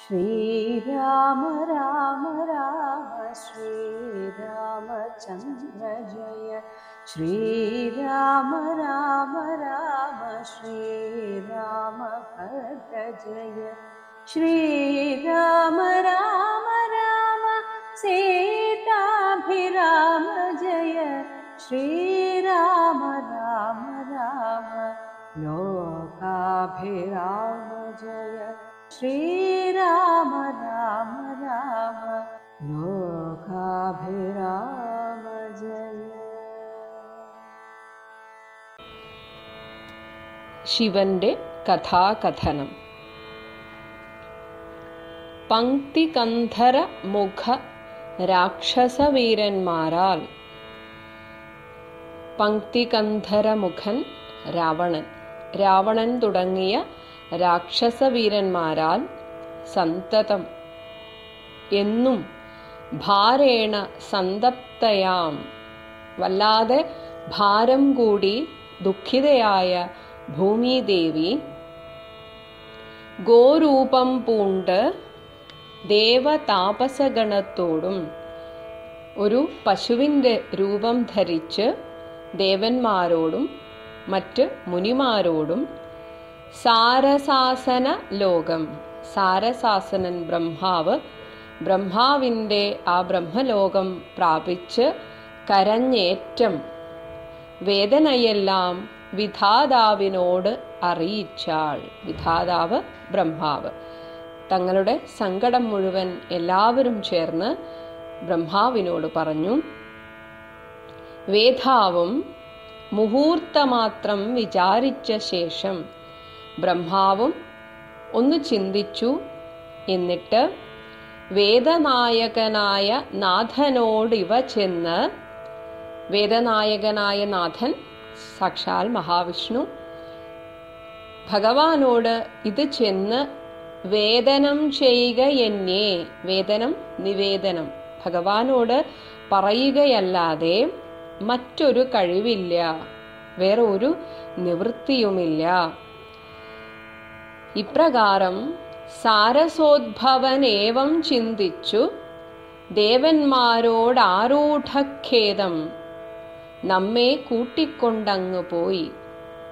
श्रीराम राम राम श्रीरामचन्द्र जय श्रीराम राम राम श्रीरामभद्र जय श्रीराम राम राम सीताभिराम जय श्रीराम राम राम लोकाभिराम जय श्रीराम राम राम लोकाभिराम जय. ശിവന്റെ കഥാകഥനം. പങ്ക്തികന്ധര മുഖ രാക്ഷസവീരന്മാരാൽ. പങ്ക്തികന്ധരമുഖൻ രാവണൻ. രാവണൻ തുടങ്ങിയ രാക്ഷസവീരന്മാരാൽ സന്തതം എന്നും ഭാരേണ സന്തപ്തയാം വല്ലാതെ ഭാരം കൂടി ദുഃഖിതയായ ഭൂമിദേവി ഗോരൂപം പൂണ്ട് ദേവതാപസഗണത്തോടും ഒരു പശുവിൻ്റെ രൂപം ധരിച്ച് ദേവന്മാരോടും മറ്റ് മുനിമാരോടും സാരസാസന ലോകം, സാരസാസനൻ ബ്രഹ്മാവ്, ബ്രഹ്മാവിൻ്റെ ആ ബ്രഹ്മലോകം പ്രാപിച്ച് കരഞ്ഞേറ്റം വേദനയെല്ലാം വിധാതാവിനോട് അറിയിച്ചാൾ. വിധാതാവ് ബ്രഹ്മാവ്. തങ്ങളുടെ സങ്കടം മുഴുവൻ എല്ലാവരും ചേർന്ന് ബ്രഹ്മാവിനോട് പറഞ്ഞു. വേദാവും മുഹൂർത്തമാത്രം വിചാരിച്ച ശേഷം ബ്രഹ്മാവും ഒന്ന് ചിന്തിച്ചു. എന്നിട്ട് വേദനായകനായ നാഥനോടിവ ചെന്ന്, വേദനായകനായ നാഥൻ സാക്ഷാൽ മഹാവിഷ്ണു, ഭഗവാനോട് ഇത് ചെന്ന് വേദനം ചെയ്യുക എന്നേ, വേദനം നിവേദനം, ഭഗവാനോട് പറയുകയല്ലാതെ മറ്റൊരു കഴിവില്ല, വേറെ ഒരു നിവൃത്തിയുമില്ല. ഇപ്രകാരം സാരസോദ്ഭവനേവം ചിന്തിച്ചു ദേവന്മാരോടാരൂഢഖേദം നമ്മെ കൂട്ടിക്കൊണ്ടങ്ങ് പോയി.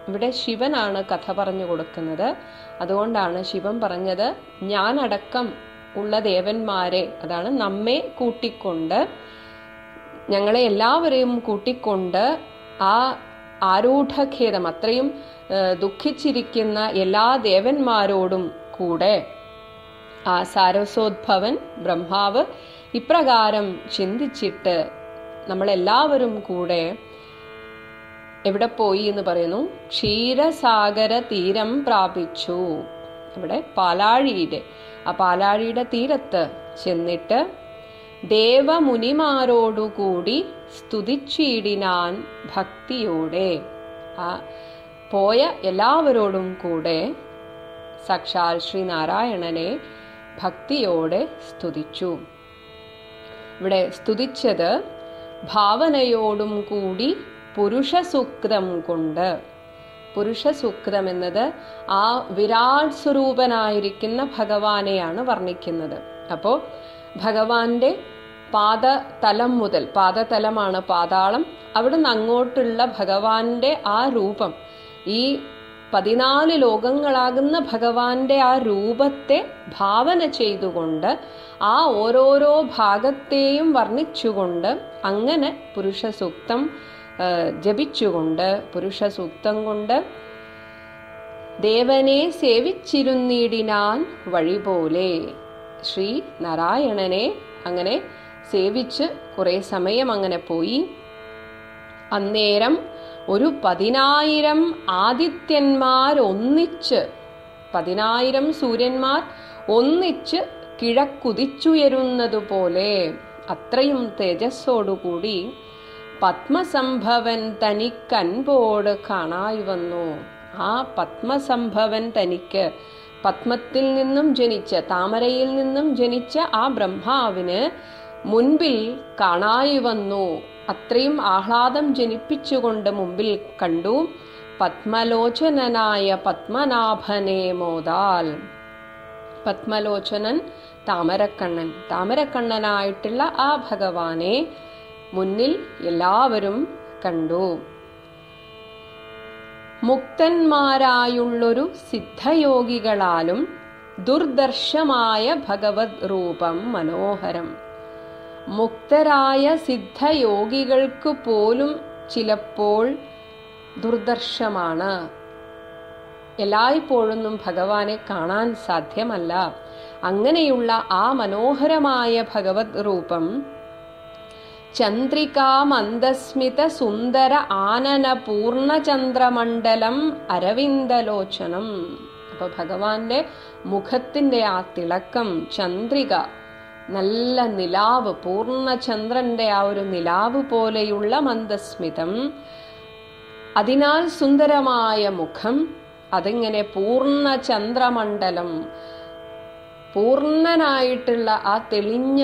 ഇവിടെ ശിവനാണ് കഥ പറഞ്ഞു കൊടുക്കുന്നത്. അതുകൊണ്ടാണ് ശിവൻ പറഞ്ഞത് ഞാനടക്കം ഉള്ള ദേവന്മാരെ, അതാണ് നമ്മെ കൂട്ടിക്കൊണ്ട്, ഞങ്ങളെ എല്ലാവരെയും കൂട്ടിക്കൊണ്ട് ആ ആരൂഢഖേദം, അത്രയും ദുഃഖിച്ചിരിക്കുന്ന എല്ലാ ദേവന്മാരോടും കൂടെ ആ സാരസോദ്ഭവൻ ബ്രഹ്മാവ് ഇപ്രകാരം ചിന്തിച്ചിട്ട് നമ്മളെല്ലാവരും കൂടെ എവിടെ പോയി എന്ന് പറയുന്നു? ക്ഷീരസാഗര തീരം പ്രാപിച്ചു. ഇവിടെ പാലാഴിയുടെ, ആ പാലാഴിയുടെ തീരത്ത് ചെന്നിട്ട് ദേവമുനിമാരോടുകൂടി സ്തുതിച്ചിടിനാൻ ഭക്തിയോടെ. ആ പോയ എല്ലാവരോടും കൂടെ സാക്ഷാൽ ശ്രീനാരായണനെ ഭക്തിയോടെ സ്തുതിച്ചു. ഇവിടെ സ്തുതിച്ചത് ഭാവനയോടും കൂടി പുരുഷസൂക്തം കൊണ്ട്. പുരുഷസൂക്തം എന്നത് ആ വിരാട് സ്വരൂപനായിരിക്കുന്ന ഭഗവാനെയാണ് വർണ്ണിക്കുന്നത്. അപ്പോൾ ഭഗവാന്റെ പാദതലം മുതൽ, പാദതലമാണ് പാതാളം, അവിടുന്ന് അങ്ങോട്ടുള്ള ഭഗവാന്റെ ആ രൂപം, ഈ 14 ലോകങ്ങളാകുന്ന ഭഗവാന്റെ ആ രൂപത്തെ ഭാവന ചെയ്തുകൊണ്ട് ആ ഓരോരോ ഭാഗത്തെയും വർണ്ണിച്ചുകൊണ്ട് അങ്ങനെ പുരുഷസൂക്തം ജപിച്ചുകൊണ്ട്, പുരുഷസൂക്തം കൊണ്ട് ദേവനെ സേവിച്ചിരുന്നിടിനാൻ വഴി പോലെ. ശ്രീ നാരായണനെ അങ്ങനെ സേവിച്ച് കുറെ സമയം അങ്ങനെ പോയി. അന്നേരം ഒരു 10,000 ആദിത്യന്മാരൊന്നിച്ച്, 10,000 സൂര്യന്മാർ ഒന്നിച്ച് കിഴക്കുതിച്ചുയരുന്നതുപോലെ അത്രയും തേജസ്സോടുകൂടി പത്മസംഭവൻ തനിക്കൻപോട് കാണായി വന്നു. ആ പത്മസംഭവൻ തനിക്ക്, പത്മത്തിൽ നിന്നും ജനിച്ച, താമരയിൽ നിന്നും ജനിച്ച ആ ബ്രഹ്മാവിന് മുൻപിൽ കാണായി വന്നു. അത്രയും ആഹ്ലാദം ജനിപ്പിച്ചുകൊണ്ട് മുമ്പിൽ കണ്ടു. പത്മലോചനനായ പത്മനാഭനെ മോദാൽ. പത്മലോചനൻ താമരക്കണ്ണൻ, താമരക്കണ്ണനായിട്ടുള്ള ആ ഭഗവാനെ മുന്നിൽ എല്ലാവരും കണ്ടു. മുക്തന്മാരായുള്ളൊരു സിദ്ധയോഗികളാലും ദുർദർശമായ ഭഗവത് രൂപം മനോഹരം. മുക്തരായ സിദ്ധയോഗികൾക്ക് പോലും ചിലപ്പോൾ ദുർദർശമാണ്, എല്ലായ്പ്പോഴൊന്നും ഭഗവാനെ കാണാൻ സാധ്യമല്ല. അങ്ങനെയുള്ള ആ മനോഹരമായ ഭഗവത് രൂപം ചന്ദ്രികാ മന്ദസ്മിത സുന്ദര ആനന പൂർണ്ണചന്ദ്രമണ്ഡലം അരവിന്ദലോചനം. അപ്പൊ ഭഗവാന്റെ മുഖത്തിന്റെ ആ തിളക്കം, ചന്ദ്രിക, നല്ല നിലാവ്, പൂർണ്ണചന്ദ്രന്റെ ആ ഒരു നിലാവ് പോലെയുള്ള മന്ദസ്മിതം, അതിനാൽ സുന്ദരമായ മുഖം, അതിങ്ങനെ പൂർണ്ണചന്ദ്രമണ്ഡലം, പൂർണ്ണനായിട്ടുള്ള ആ തെളിഞ്ഞ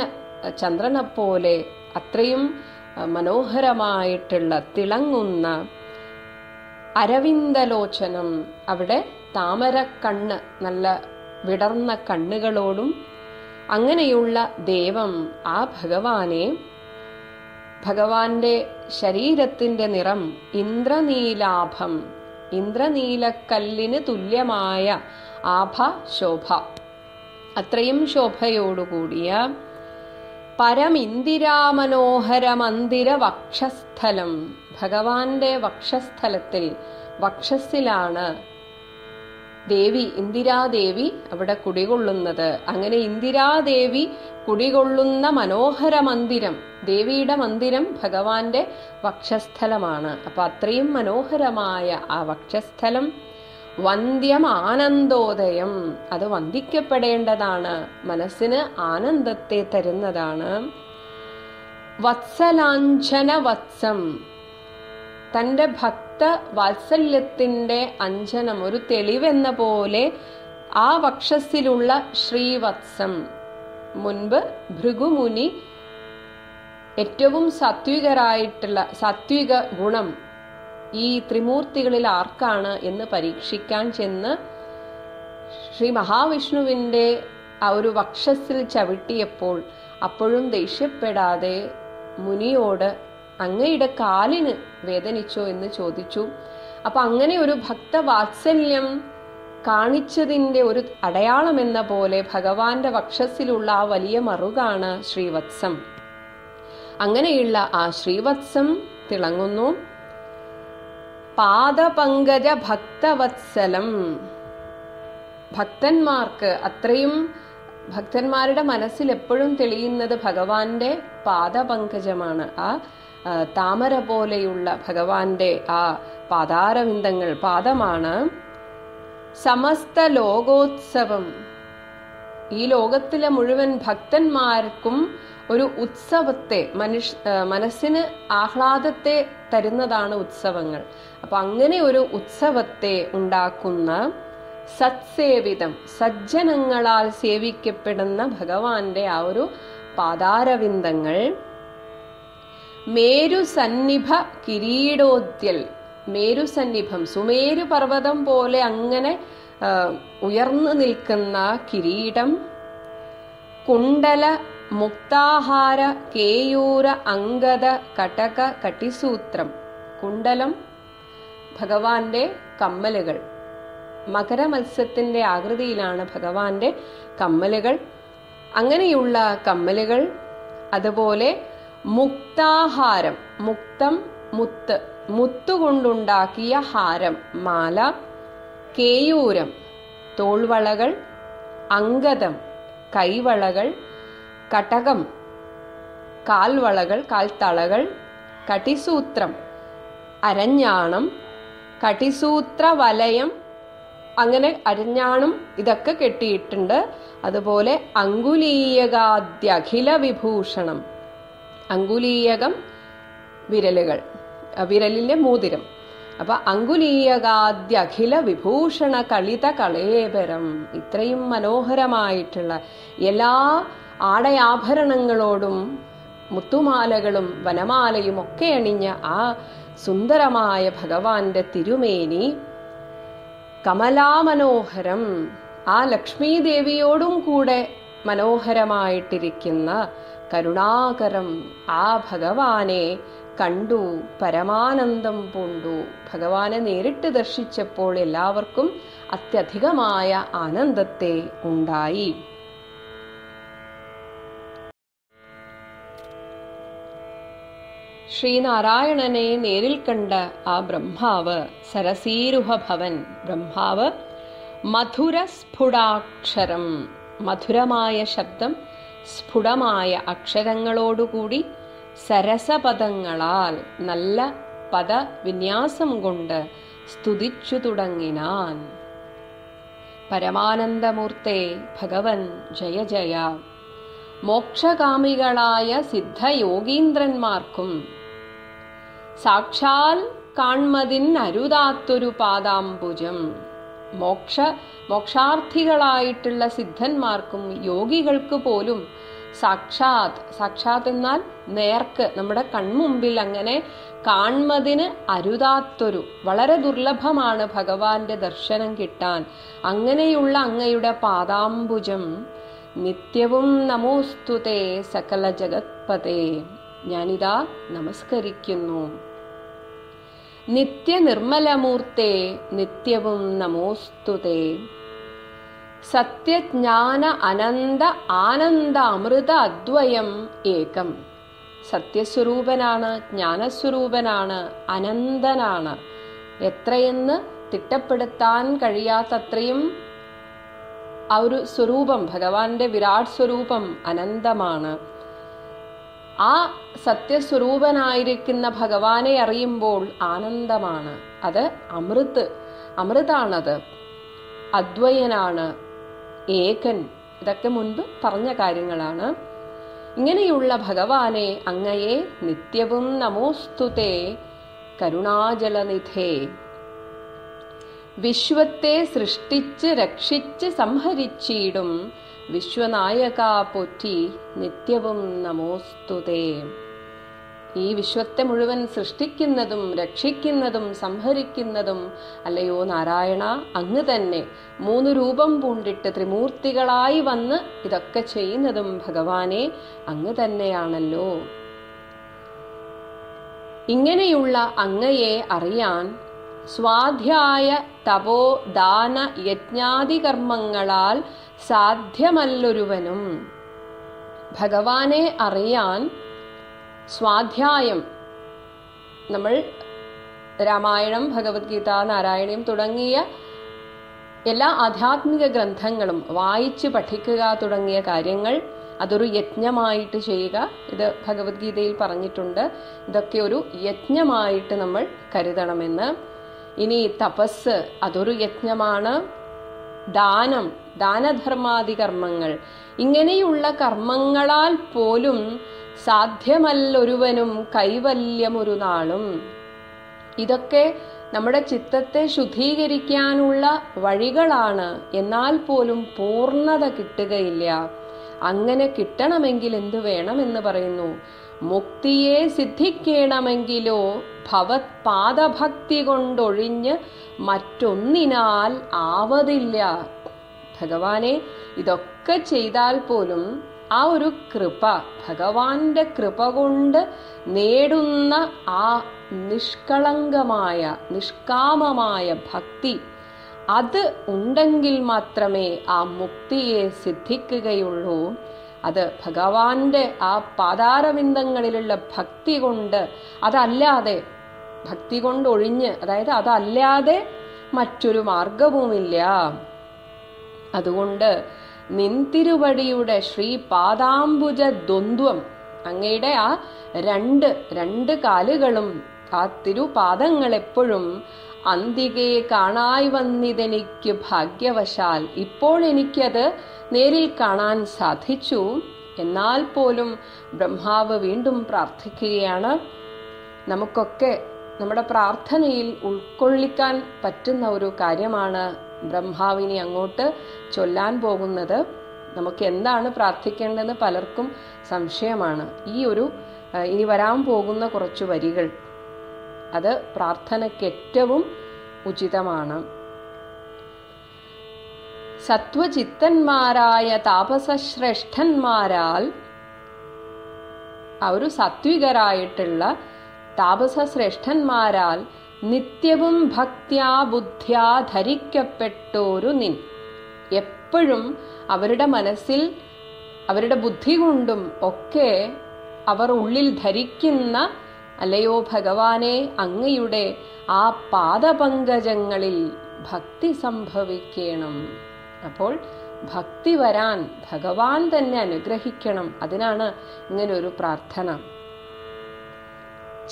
ചന്ദ്രനെപ്പോലെ അത്രയും മനോഹരമായിട്ടുള്ള തിളങ്ങുന്ന അരവിന്ദലോചനം, അവിടെ താമരക്കണ്ണ്, നല്ല വിടർന്ന കണ്ണുകളോടും അങ്ങനെയുള്ള ദേവം, ആ ഭഗവാനെ, ഭഗവാന്റെ ശരീരത്തിന്റെ നിറം ഇന്ദ്രനീലാഭം, ഇന്ദ്രനീലക്കല്ലിന് തുല്യമായ ആഭ ശോഭ, അത്രയും ശോഭയോടുകൂടിയ പരമിന്ദിരാമനോഹര മന്ദിര വക്ഷസ്ഥലം, ഭഗവാന്റെ വക്ഷസ്ഥലത്തിൽ, വക്ഷസ്സിലാണ് ദേവി, ഇന്ദിരാദേവി അവിടെ കുടികൊള്ളുന്നത്. അങ്ങനെ ഇന്ദിരാദേവി കുടികൊള്ളുന്ന മനോഹര മന്ദിരം, ദേവിയുടെ മന്ദിരം ഭഗവാന്റെ വക്ഷസ്ഥലമാണ്. അപ്പൊ അത്രയും മനോഹരമായ ആ വക്ഷസ്ഥലം വന്ദ്യം ആനന്ദോദയം, അത് വന്ദിക്കപ്പെടേണ്ടതാണ്, മനസ്സിന് ആനന്ദത്തെ തരുന്നതാണ്. വത്സലാഞ്ചന വത്സം, തന്റെ ഭക്ത വാത്സല്യത്തിന്റെ അഞ്ജനം, ഒരു തെളിവെന്ന പോലെ ആ വക്ഷസ്സിലുള്ള ശ്രീവത്സം. മുൻപ് ഭൃഗുമുനി ഏറ്റവും സാത്വികരായിട്ടുള്ള, സാത്വിക ഗുണം ഈ ത്രിമൂർത്തികളിൽ ആർക്കാണ് എന്ന് പരീക്ഷിക്കാൻ ചെന്ന് ശ്രീ മഹാവിഷ്ണുവിന്റെ ആ ഒരു വക്ഷസ്സിൽ ചവിട്ടിയപ്പോൾ അപ്പോഴും ദേഷ്യപ്പെടാതെ മുനിയോട് അങ്ങയുടെ കാലിന് വേദനിച്ചോ എന്ന് ചോദിച്ചു. അപ്പൊ അങ്ങനെ ഒരു ഭക്തവാത്സല്യം കാണിച്ചതിന്റെ ഒരു അടയാളം എന്ന പോലെ ഭഗവാന്റെ വക്ഷസ്സിലുള്ള ആ വലിയ മറുകാണ് ശ്രീവത്സം. അങ്ങനെയുള്ള ആ ശ്രീവത്സം തിളങ്ങുന്നു. പാദപങ്കജ ഭക്തവത്സലം, ഭക്തന്മാർക്ക്, അത്രയും ഭക്തന്മാരുടെ മനസ്സിൽ എപ്പോഴും തെളിയുന്നത് ഭഗവാന്റെ പാദപങ്കജമാണ്. ആ താമര പോലെയുള്ള ഭഗവാന്റെ ആ പാദാരവിന്ദങ്ങൾ, പാദമാണ്. സമസ്ത ലോകോത്സവം, ഈ ലോകത്തിലെ മുഴുവൻ ഭക്തന്മാർക്കും ഒരു ഉത്സവത്തെ, മനസ്സിന് ആഹ്ലാദത്തെ തരുന്നതാണ് ഉത്സവങ്ങൾ. അപ്പൊ അങ്ങനെ ഒരു ഉത്സവത്തെ ഉണ്ടാക്കുന്ന സത്സേവിതം, സജ്ജനങ്ങളാൽ സേവിക്കപ്പെടുന്ന ഭഗവാന്റെ ആ ഒരു പാദാരവിന്ദങ്ങൾ. മേരുസന്നിഭ കിരീടോദ്യൽ, മേരുസന്നിഭം, സുമേരു പർവ്വതം പോലെ അങ്ങനെ ഉയർന്നു നിൽക്കുന്ന കിരീടം. കുണ്ടല മുക്താഹാര കേയൂര അംഗദ കടക കട്ടിസൂത്രം, കുണ്ടലം ഭഗവാന്റെ കമ്മലുകൾ, മകരമത്സ്യത്തിന്റെ ആകൃതിയിലാണ് ഭഗവാന്റെ കമ്മലുകൾ. അങ്ങനെയുള്ള കമ്മലുകൾ. അതുപോലെ മുക്താഹാരം, മുക്തം മുത്ത്, മുത്തുകൊണ്ടുണ്ടാക്കിയ ഹാരം, മാല. കേയൂരം തോൾവളകൾ, അംഗദം കൈവളകൾ, കടകം കാൽവളകൾ, കാൽത്തളകൾ, കടിസൂത്രം അരഞ്ഞാണം, കടിസൂത്ര വലയം, അങ്ങനെ അരഞ്ഞാണം ഇതൊക്കെ കെട്ടിയിട്ടുണ്ട്. അതുപോലെ അങ്കുലീയകാദ്യഖില വിഭൂഷണം, അങ്കുലീയകം വിരലുകൾ, വിരലിലെ മോതിരം. അപ്പൊ അങ്കുലീയകാദ്യഖില വിഭൂഷണ കളിത കളേബരം, ഇത്രയും മനോഹരമായിട്ടുള്ള എല്ലാ ആടയാഭരണങ്ങളോടും മുത്തുമാലകളും വനമാലയും ഒക്കെ അണിഞ്ഞ ആ സുന്ദരമായ ഭഗവാന്റെ തിരുമേനി കമലാമനോഹരം, ആ ലക്ഷ്മീദേവിയോടും കൂടെ മനോഹരമായിട്ടിരിക്കുന്ന കരുണാകരം ആ ഭഗവാനെ കണ്ടു, പരമാനന്ദം പൂണ്ടു. ഭഗവാനെ നേരിട്ട് ദർശിച്ചപ്പോൾ എല്ലാവർക്കും അത്യധികമായ ആനന്ദത്തെ ഉണ്ടായി. ശ്രീനാരായണനെ നേരിൽ കണ്ട ആ ബ്രഹ്മാവ്, സരസീരുഹ ഭവൻ ബ്രഹ്മാവ്, മധുരസ്ഫുടാക്ഷരം, മധുരമായ ശബ്ദം, സ്ഫുടമായ അക്ഷരങ്ങളോടുകൂടി സരസപദങ്ങളാൽ നല്ല പദവിന്യാസം കൊണ്ട് സ്തുതിച്ചു തുടങ്ങിനാൻ. പരമാനന്ദമൂർത്തേ ഭഗവൻ ജയ ജയ. മോക്ഷകാമികളായ സിദ്ധയോഗീന്ദ്രന്മാർക്കും സാക്ഷാൽ കാൺമതിനരുതാത്തൊരു പാദാംബുജം, മോക്ഷാർത്ഥികളായിട്ടുള്ള സിദ്ധന്മാർക്കും യോഗികൾക്ക് പോലും സാക്ഷാത് എന്നാൽ നേർക്ക്, നമ്മുടെ കൺമുമ്പിൽ അങ്ങനെ കാൺമതിന് അരുതാത്തൊരു, വളരെ ദുർലഭമാണ് ഭഗവാന്റെ ദർശനം കിട്ടാൻ. അങ്ങനെയുള്ള അങ്ങയുടെ പാദാംബുജം നിത്യവും നമോസ്തുതേ സകല ജഗത്പതേ, ഞാനിതാ നമസ്കരിക്കുന്നു. നിത്യനിർമ്മലമൂർത്തേ നിത്യവും നമോസ്തുതേ. സത്യജ്ഞാന അനന്ത ആനന്ദ അമൃത അദ്വയം ഏകം. സത്യസ്വരൂപനാണ്, ജ്ഞാനസ്വരൂപനാണ്, അനന്തനാണ്. എത്രയെന്ന് തിട്ടപ്പെടുത്താൻ കഴിയാത്തത്രയും ആ ഒരു സ്വരൂപം, ഭഗവാന്റെ വിരാട് സ്വരൂപം അനന്തമാണ്. ആ സത്യസ്വരൂപനായിരിക്കുന്ന ഭഗവാനെ അറിയുമ്പോൾ ആനന്ദമാണ്. അത് അമൃതാണത്, അദ്വയനാണ്, ഏകൻ. ഇതൊക്കെ മുൻപ് പറഞ്ഞ കാര്യങ്ങളാണ്. ഇങ്ങനെയുള്ള ഭഗവാനെ അങ്ങയെ നിത്യവും നമോസ്തുതേ കരുണാജലനിധേ. വിശ്വത്തെ സൃഷ്ടിച്ച് രക്ഷിച്ച് സംഹരിച്ചിടും വിശ്വനായക പോറ്റി നിത്യവും നമോസ്തുതേ. ഈ വിശ്വത്തെ മുഴുവൻ സൃഷ്ടിക്കുന്നതും രക്ഷിക്കുന്നതും സംഹരിക്കുന്നതും അല്ലയോ നാരായണ അങ്ങ് തന്നെ. 3 രൂപം പൂണ്ടിട്ട് ത്രിമൂർത്തികളായി വന്ന് ഇതൊക്കെ ചെയ്യുന്നതും ഭഗവാനെ അങ്ങ് തന്നെയാണല്ലോ. ഇങ്ങനെയുള്ള അങ്ങയെ അറിയാൻ സ്വാധ്യായ തപോ ദാന യജ്ഞാദി കർമ്മങ്ങളാൽ സാധ്യമല്ലൊരുവനും. ഭഗവാനെ അറിയാൻ സ്വാധ്യായം, നമ്മൾ രാമായണം, ഭഗവത്ഗീത, നാരായണീയം തുടങ്ങിയ എല്ലാ ആധ്യാത്മിക ഗ്രന്ഥങ്ങളും വായിച്ച് പഠിക്കുക തുടങ്ങിയ കാര്യങ്ങൾ അതൊരു യജ്ഞമായിട്ട് ചെയ്യുക. ഇത് ഭഗവത്ഗീതയിൽ പറഞ്ഞിട്ടുണ്ട്. ഇതൊക്കെ ഒരു യജ്ഞമായിട്ട് നമ്മൾ കരുതണമെന്ന്. ഇനി തപസ്, അതൊരു യജ്ഞമാണ്. ദാനം, ദാനധർമാദി കർമ്മങ്ങൾ, ഇങ്ങനെയുള്ള കർമ്മങ്ങളാൽ പോലും സാധ്യമല്ലൊരുവനും കൈവല്യമൊരു നാളും. ഇതൊക്കെ നമ്മുടെ ചിത്തത്തെ ശുദ്ധീകരിക്കാനുള്ള വഴികളാണ്. എന്നാൽ പോലും പൂർണ്ണത കിട്ടുകയില്ല. അങ്ങനെ കിട്ടണമെങ്കിൽ എന്തു വേണമെന്ന് പറയുന്നു? മുക്തിയെ സിദ്ധിക്കണമെങ്കിലോ ഭവത് പാദഭക്തി കൊണ്ടൊഴിഞ്ഞ് മറ്റൊന്നിനാൽ ആവതില്ല. ഭഗവാനെ ഇതൊക്കെ ചെയ്താൽ പോലും ആ ഒരു കൃപ, ഭഗവാന്റെ കൃപ കൊണ്ട് നേടുന്ന ആ നിഷ്കളങ്കമായ നിഷ്കാമമായ ഭക്തി, അത് ഉണ്ടെങ്കിൽ മാത്രമേ ആ മുക്തിയെ സിദ്ധിക്കുകയുള്ളൂ. അത് ഭഗവാന്റെ ആ പാതാരവിന്ദങ്ങളിലുള്ള ഭക്തി കൊണ്ട്, അതല്ലാതെ ഭക്തി കൊണ്ടൊഴിഞ്ഞ്, അതായത് അതല്ലാതെ മറ്റൊരു മാർഗവുമില്ല. അതുകൊണ്ട് നിൻതിരുവടിയുടെ ശ്രീ പാദാംബുജ ദ്വന്ദ്വം, അങ്ങയുടെ ആ രണ്ട് കാലുകളും, ആ തിരുപാദങ്ങൾ എപ്പോഴും അന്തികെ കാണായി വന്നിതെനിക്ക് ഭാഗ്യവശാൽ. ഇപ്പോൾ എനിക്കത് നേരിൽ കാണാൻ സാധിച്ചു. എന്നാൽ പോലും ബ്രഹ്മാവ് വീണ്ടും പ്രാർത്ഥിക്കുകയാണ്. നമുക്കൊക്കെ നമ്മുടെ പ്രാർത്ഥനയിൽ ഉൾക്കൊള്ളിക്കാൻ പറ്റുന്ന ഒരു കാര്യമാണ് ബ്രഹ്മാവിനെ അങ്ങോട്ട് ചൊല്ലാൻ പോകുന്നത്. നമുക്ക് എന്താണ് പ്രാർത്ഥിക്കേണ്ടതെന്ന് പലർക്കും സംശയമാണ്. ഇനി വരാൻ പോകുന്ന കുറച്ചു വരികൾ, അത് പ്രാർത്ഥനയ്ക്ക് ഏറ്റവും ഉചിതമാണ്. സത്വചിത്തന്മാരായ താപസശ്രേഷ്ഠന്മാരാൽ, ഒരു സാത്വികരായിട്ടുള്ള താപസശ്രേഷ്ഠന്മാരാൽ നിത്യവും ഭക്ത്യാ ബുദ്ധ്യാ ധരിക്കപ്പെട്ടോരു നിൻ. എപ്പോഴും അവരുടെ മനസ്സിൽ, അവരുടെ ബുദ്ധി കൊണ്ടും ഒക്കെ അവർ ഉള്ളിൽ ധരിക്കുന്ന, അല്ലയോ ഭഗവാനെ, അങ്ങയുടെ ആ പാദപങ്കജങ്ങളിൽ ഭക്തി സംഭവിക്കണം. അപ്പോൾ ഭക്തി വരാൻ ഭഗവാൻ തന്നെ അനുഗ്രഹിക്കണം. അതിനാണ് ഇങ്ങനൊരു പ്രാർത്ഥന.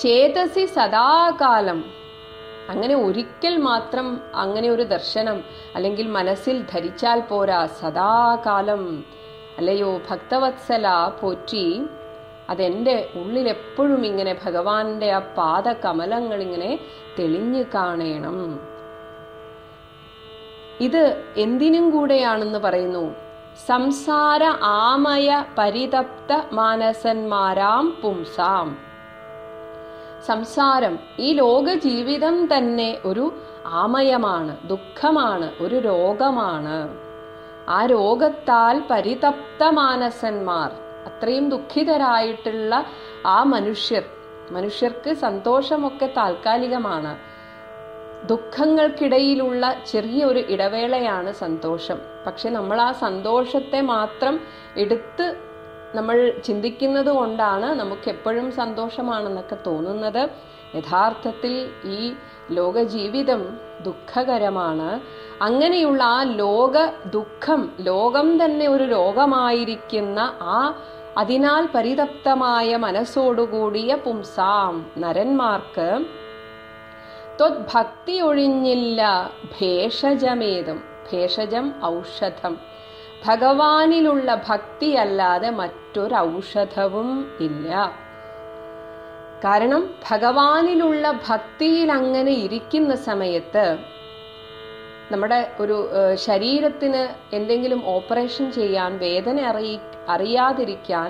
ചേതസി സദാകാലം, അങ്ങനെ ഒരിക്കൽ മാത്രം അങ്ങനെ ഒരു ദർശനം അല്ലെങ്കിൽ മനസ്സിൽ ധരിച്ചാൽ പോരാ, സദാകാലം. അല്ലയോ ഭക്തവത്സല പോറ്റി, അതെൻ്റെ ഉള്ളിൽ എപ്പോഴും ഇങ്ങനെ ഭഗവാന്റെ ആ പാദകമലങ്ങൾ ഇങ്ങനെ തെളിഞ്ഞു കാണണം. ഇത് എന്തിനും കൂടെയാണെന്ന് പറയുന്നു. സംസാര ആമയ പരിതപ്ത മാനസന്മാരാം പുംസാം. സംസാരം, ഈ ലോക ജീവിതം തന്നെ ഒരു ആമയമാണ്, ദുഃഖമാണ്, ഒരു രോഗമാണ്. ആ രോഗത്താൽ പരിതപ്ത മാനസന്മാർ, അത്രയും ദുഃഖിതരായിട്ടുള്ള ആ മനുഷ്യർക്ക് സന്തോഷമൊക്കെ താൽക്കാലികമാണ്. ദുഃഖങ്ങൾക്കിടയിലുള്ള ചെറിയൊരു ഇടവേളയാണ് സന്തോഷം. പക്ഷെ നമ്മൾ ആ സന്തോഷത്തെ മാത്രം എടുത്ത് നമ്മൾ ചിന്തിക്കുന്നത് കൊണ്ടാണ് നമുക്ക് എപ്പോഴും സന്തോഷമാണെന്നൊക്കെ തോന്നുന്നത്. യഥാർത്ഥത്തിൽ ഈ ലോക ജീവിതം ദുഃഖകരമാണ്. അങ്ങനെയുള്ള ആ ലോക ദുഃഖം, ലോകം തന്നെ ഒരു രോഗമായിരിക്കുന്ന അതിനാൽ പരിതപ്തമായ മനസ്സോടുകൂടിയ പുംസാം നരന്മാർക്ക് ത്വദ്ഭക്തി ഒഴിഞ്ഞില്ല ഭേഷജമേതും. ഭേഷജം ഔഷധം. ഭഗവാനിലുള്ള ഭക്തിയല്ലാതെ മറ്റൊരു ഔഷധവും ഇല്ല. കാരണം ഭഗവാനിലുള്ള ഭക്തിയിൽ അങ്ങനെ ഇരിക്കുന്ന സമയത്ത് നമ്മുടെ ഒരു ശരീരത്തിന് എന്തെങ്കിലും ഓപ്പറേഷൻ ചെയ്യാൻ, വേദന അറിയാതിരിക്കാൻ